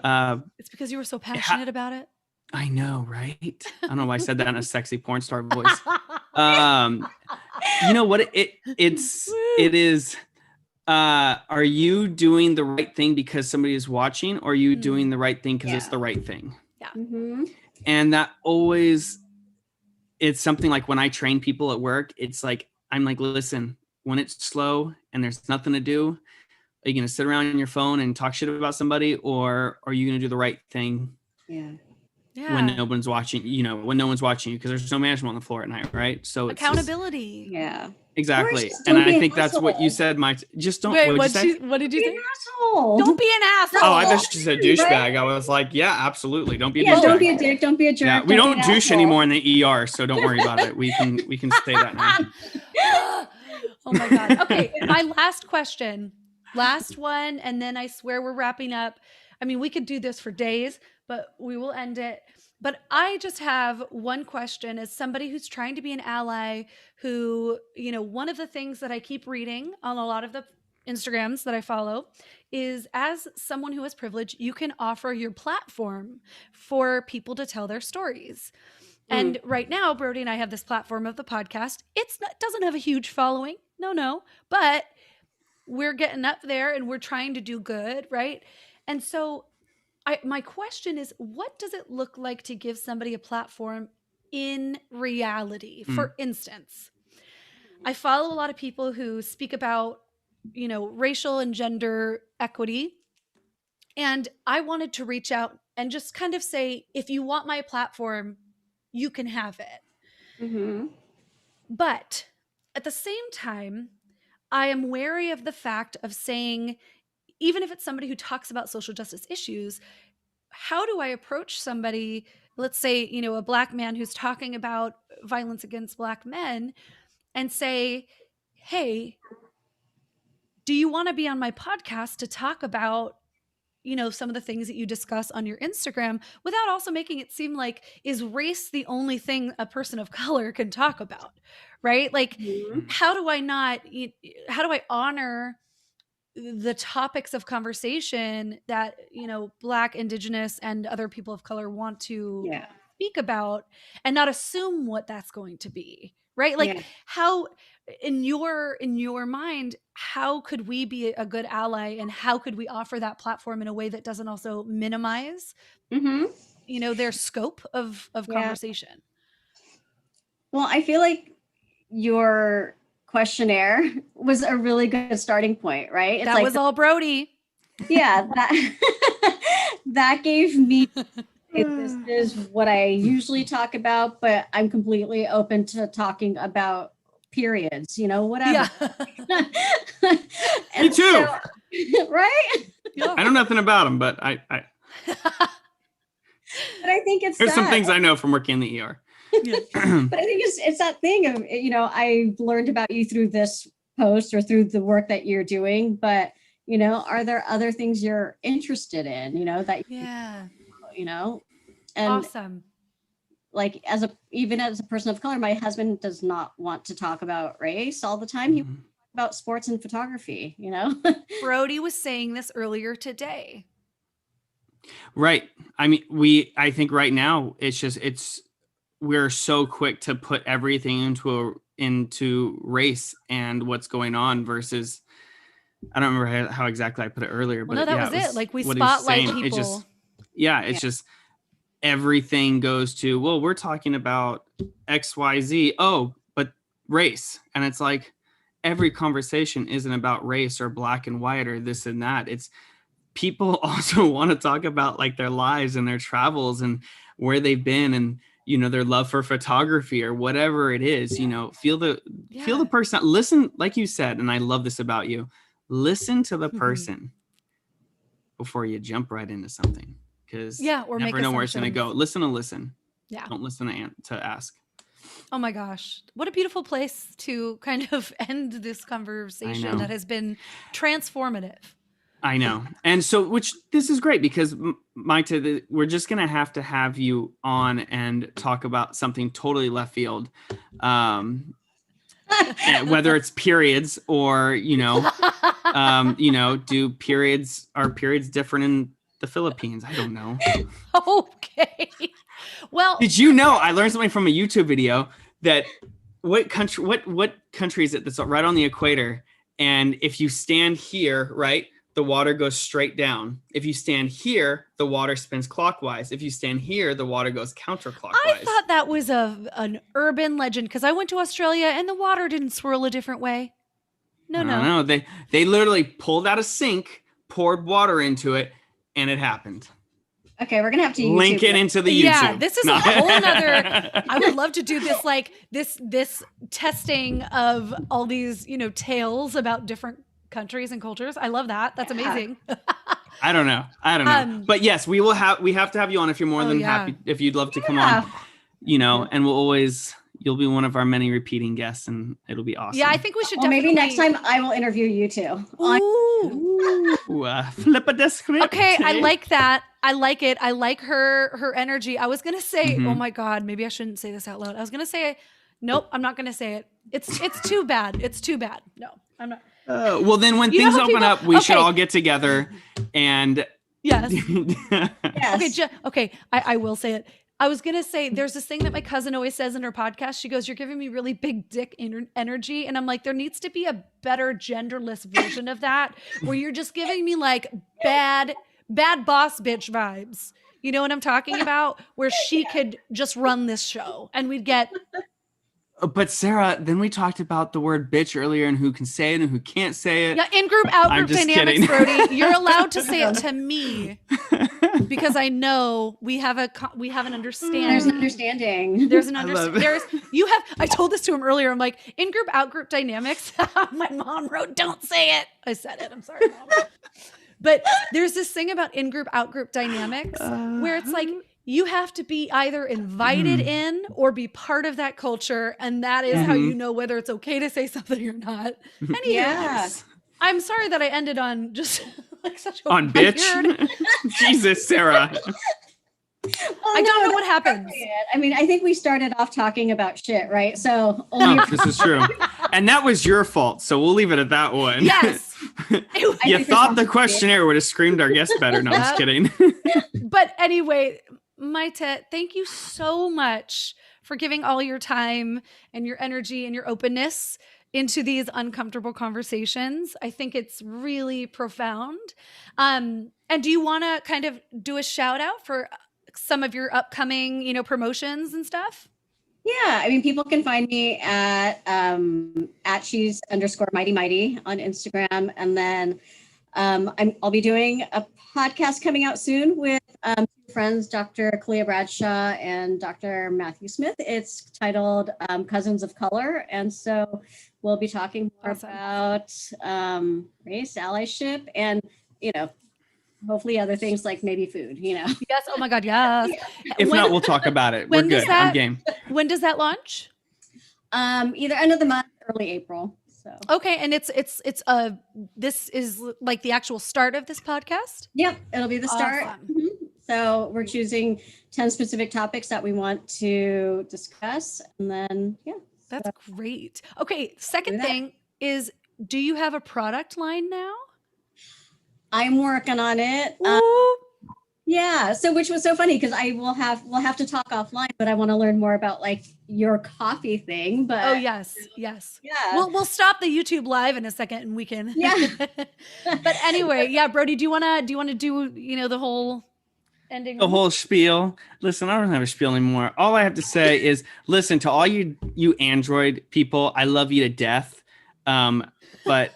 It's because you were so passionate about it. I know, right? I don't know why I said that in a sexy porn star voice. You know what it is? Are you doing the right thing because somebody is watching, or are you doing the right thing because it's the right thing? Yeah. Mm-hmm. And that always, it's something like when I train people at work, it's like, I'm like, listen, when it's slow and there's nothing to do, are you going to sit around on your phone and talk shit about somebody, or are you going to do the right thing? When no one's watching, when no one's watching you, because there's no management on the floor at night, right? So it's accountability. Exactly. And I think that's what you said, Maite. Just don't. Wait, what did you say? Asshole. Don't be an asshole. Oh, I thought she said douchebag. I was like, yeah, absolutely. Don't be a douchebag. Don't be a dick. Don't be a jerk. Yeah, we don't douche anymore in the ER, so don't worry about it. We can say that now. Oh my God. Okay, my last question. Last one, and then I swear we're wrapping up. I mean, we could do this for days, but we will end it. But I just have one question as somebody who's trying to be an ally, who, one of the things that I keep reading on a lot of the Instagrams that I follow is, as someone who has privilege, you can offer your platform for people to tell their stories. And right now, Brody and I have this platform of the podcast. It doesn't have a huge following. No, but we're getting up there and we're trying to do good, right? And so my question is, what does it look like to give somebody a platform in reality? For instance, I follow a lot of people who speak about, racial and gender equity. And I wanted to reach out and just kind of say, if you want my platform, you can have it. Mm-hmm. But at the same time, I am wary of the fact of saying, even if it's somebody who talks about social justice issues, how do I approach somebody, let's say, a Black man who's talking about violence against Black men, and say, hey, do you want to be on my podcast to talk about, some of the things that you discuss on your Instagram, without also making it seem like, is race the only thing a person of color can talk about? Right? Like, how do I honor the topics of conversation that, Black, Indigenous, and other people of color want to speak about, and not assume what that's going to be? Right? Like, how, in your mind, how could we be a good ally, and how could we offer that platform in a way that doesn't also minimize, their scope of conversation? Well, I feel like your questionnaire was a really good starting point, right? That was all Brody. Yeah, that gave me, this is what I usually talk about, but I'm completely open to talking about periods, whatever. Yeah. Me too. So, right? Yeah. I know nothing about them, but I but I think it's there's some things I know from working in the ER. Yeah. But I think it's that thing of, I learned about you through this post or through the work that you're doing, but are there other things you're interested in, that and awesome. Like, even as a person of color, my husband does not want to talk about race all the time. He wants to talk about sports and photography, Brody was saying this earlier today. Right. I mean, I think right now we're so quick to put everything into race and what's going on versus, I don't remember how exactly I put it earlier, but that was it. Like, we spotlight people. It's just everything goes to, well, we're talking about XYZ. Oh, but race. And it's like, every conversation isn't about race or black and white or this and that. It's people also want to talk about like their lives and their travels and where they've been and, their love for photography or whatever it is, feel the person, listen, like you said, and I love this about you, listen to the person before you jump right into something. Because you never know where it's going to go. Listen. Yeah. Don't listen to ask. Oh my gosh. What a beautiful place to kind of end this conversation that has been transformative. I know. And so, this is great because, Maite, we're just going to have you on and talk about something totally left field. Whether it's periods or, are periods different in the Philippines? I don't know. Okay. Well, did you know I learned something from a YouTube video that what country is it that's right on the equator? And if you stand here, right, the water goes straight down. If you stand here, the water spins clockwise. If you stand here, the water goes counterclockwise. I thought that was an urban legend because I went to Australia and the water didn't swirl a different way. No. They literally pulled out a sink, poured water into it, and it happened. Okay, we're gonna have to link it into the YouTube. Yeah, this is a whole nother. I would love to do this, like this testing of all these, tales about different countries and cultures. I love that. That's amazing. I don't know. But yes, we have to have you on if you're more than happy, if you'd love to come on, and you'll be one of our many repeating guests and it'll be awesome. Yeah, I think we should maybe next time I will interview you too. Ooh, flip a description. Okay, I like that. I like it. I like her energy. I was going to say, oh my God, maybe I shouldn't say this out loud. I was going to say, nope, I'm not going to say it. It's too bad. It's too bad. No, I'm not. Well, then when things open up, we should all get together and. Yes. Yes. Okay. I will say it. I was going to say, there's this thing that my cousin always says in her podcast. She goes, you're giving me really big dick energy. And I'm like, there needs to be a better genderless version of that where you're just giving me like bad bad boss bitch vibes. You know what I'm talking about? Where she could just run this show and we'd get. But Sarah, then we talked about the word bitch earlier and who can say it and who can't say it. Yeah, in-group, out-group dynamics, kidding. Brody. You're allowed to say it to me because I know we have an understanding. There's an understanding. There's an understanding. I told this to him earlier. I'm like, in-group, out-group dynamics. My mom wrote, "Don't say it." I said it. I'm sorry, Mom. But there's this thing about in-group, out-group dynamics where it's like, you have to be either invited in or be part of that culture. And that is how you know whether it's okay to say something or not. Anyway, I'm sorry that I ended on just like such a on weird... bitch. Jesus, Sarah. I don't know what happened. I mean, I think we started off talking about shit, right? So this is true. And that was your fault. So we'll leave it at that one. Yes. You thought the questionnaire would have screamed our guest better. No, I'm just kidding. But anyway, Maite, thank you so much for giving all your time and your energy and your openness into these uncomfortable conversations. I think it's really profound. And do you want to kind of do a shout out for some of your upcoming, promotions and stuff? Yeah, I mean, people can find me at she's_mighty on Instagram, and then I'll be doing a podcast coming out soon with two friends, Dr. Kalia Bradshaw and Dr. Matthew Smith. It's titled Cousins of Color, and so we'll be talking more about race, allyship, and hopefully other things like maybe food, Yes. Oh my God. Yes. If not, we'll talk about it. We're good. I'm game. When does that launch? Either end of the month, early April. So. Okay. And this is like the actual start of this podcast? Yep. It'll be the start. Awesome. Mm-hmm. So we're choosing 10 specific topics that we want to discuss. And then, That's great. Okay. Second thing is, do you have a product line now? I'm working on it. So which was so funny because we'll have to talk offline, but I want to learn more about like your coffee thing. But yes. Yeah. We'll stop the YouTube live in a second and we can. Yeah. But anyway, Brody, do you wanna do the whole ending? The whole spiel. Listen, I don't have a spiel anymore. All I have to say is, listen to all you Android people. I love you to death. But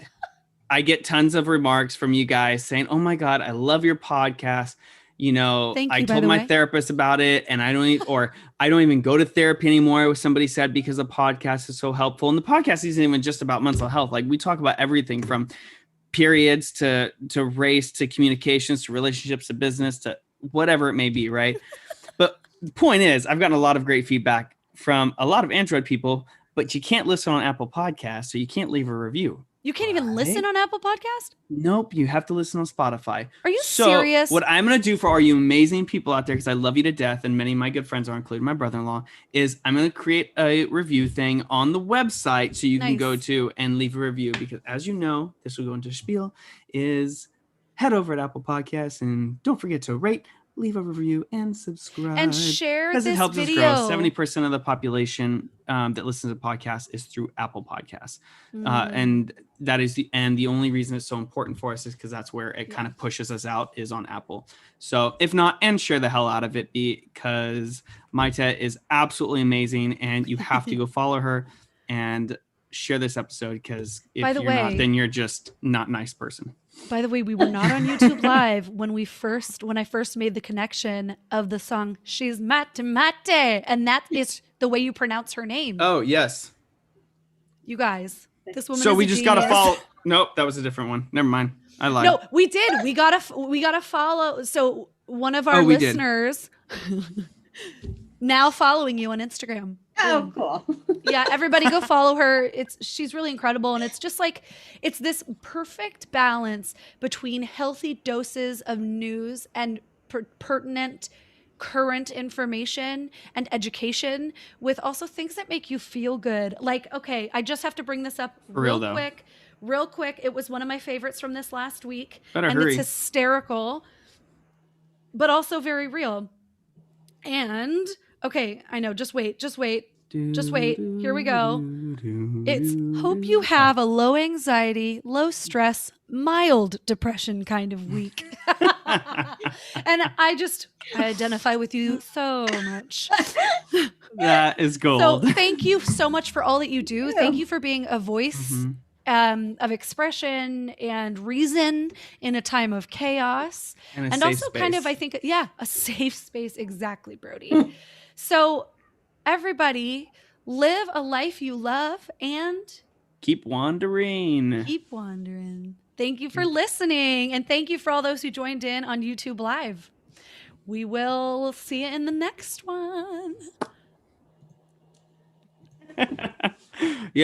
I get tons of remarks from you guys saying, "Oh my God, I love your podcast." I told my therapist about it, and I don't even go to therapy anymore. What somebody said, because the podcast is so helpful. And the podcast isn't even just about mental health. Like, we talk about everything from periods to race, to communications, to relationships, to business, to whatever it may be. Right. But the point is, I've gotten a lot of great feedback from a lot of Android people, but you can't listen on Apple Podcasts, so you can't leave a review. You can't even listen on Apple Podcast? Nope, you have to listen on Spotify. Are you serious? What I'm going to do for all you amazing people out there, because I love you to death, and many of my good friends are, including my brother-in-law, is I'm going to create a review thing on the website so you can go to and leave a review. Because as you know, this will go into spiel, is head over at Apple Podcasts and don't forget to rate, leave a review, and subscribe. And share this video. Because it helps us grow. 70% of the population that listens to podcasts is through Apple Podcasts. And that is the only reason it's so important for us is because that's where it kind of pushes us out, is on Apple. So if not, and share the hell out of it, because Maite is absolutely amazing, and you have to go follow her and share this episode, because if you're not, then you're just not a nice person. By the way, we were not on YouTube Live when I first made the connection of the song "She's Maite," and that is the way you pronounce her name. Oh yes, you guys, this woman. So is we a just genius. gotta follow. Nope, that was a different one. Never mind, I lied. No, we did. We gotta follow. So one of our listeners now following you on Instagram. Oh, cool. Yeah, everybody go follow her. She's really incredible. And it's just like, it's this perfect balance between healthy doses of news and pertinent current information and education, with also things that make you feel good. Like, okay, I just have to bring this up real quick. It was one of my favorites from this last week. Better hurry. It's hysterical, but also very real. And okay, I know. Just wait. Here we go. It's hope you have a low anxiety, low stress, mild depression kind of week. And I identify with you so much. That is gold. So thank you so much for all that you do. Thank you for being a voice of expression and reason in a time of chaos. And also space. Kind of, I think, a safe space. Exactly, Brody. So everybody, live a life you love and keep wandering. Keep wandering. Thank you for listening. And thank you for all those who joined in on YouTube Live. We will see you in the next one.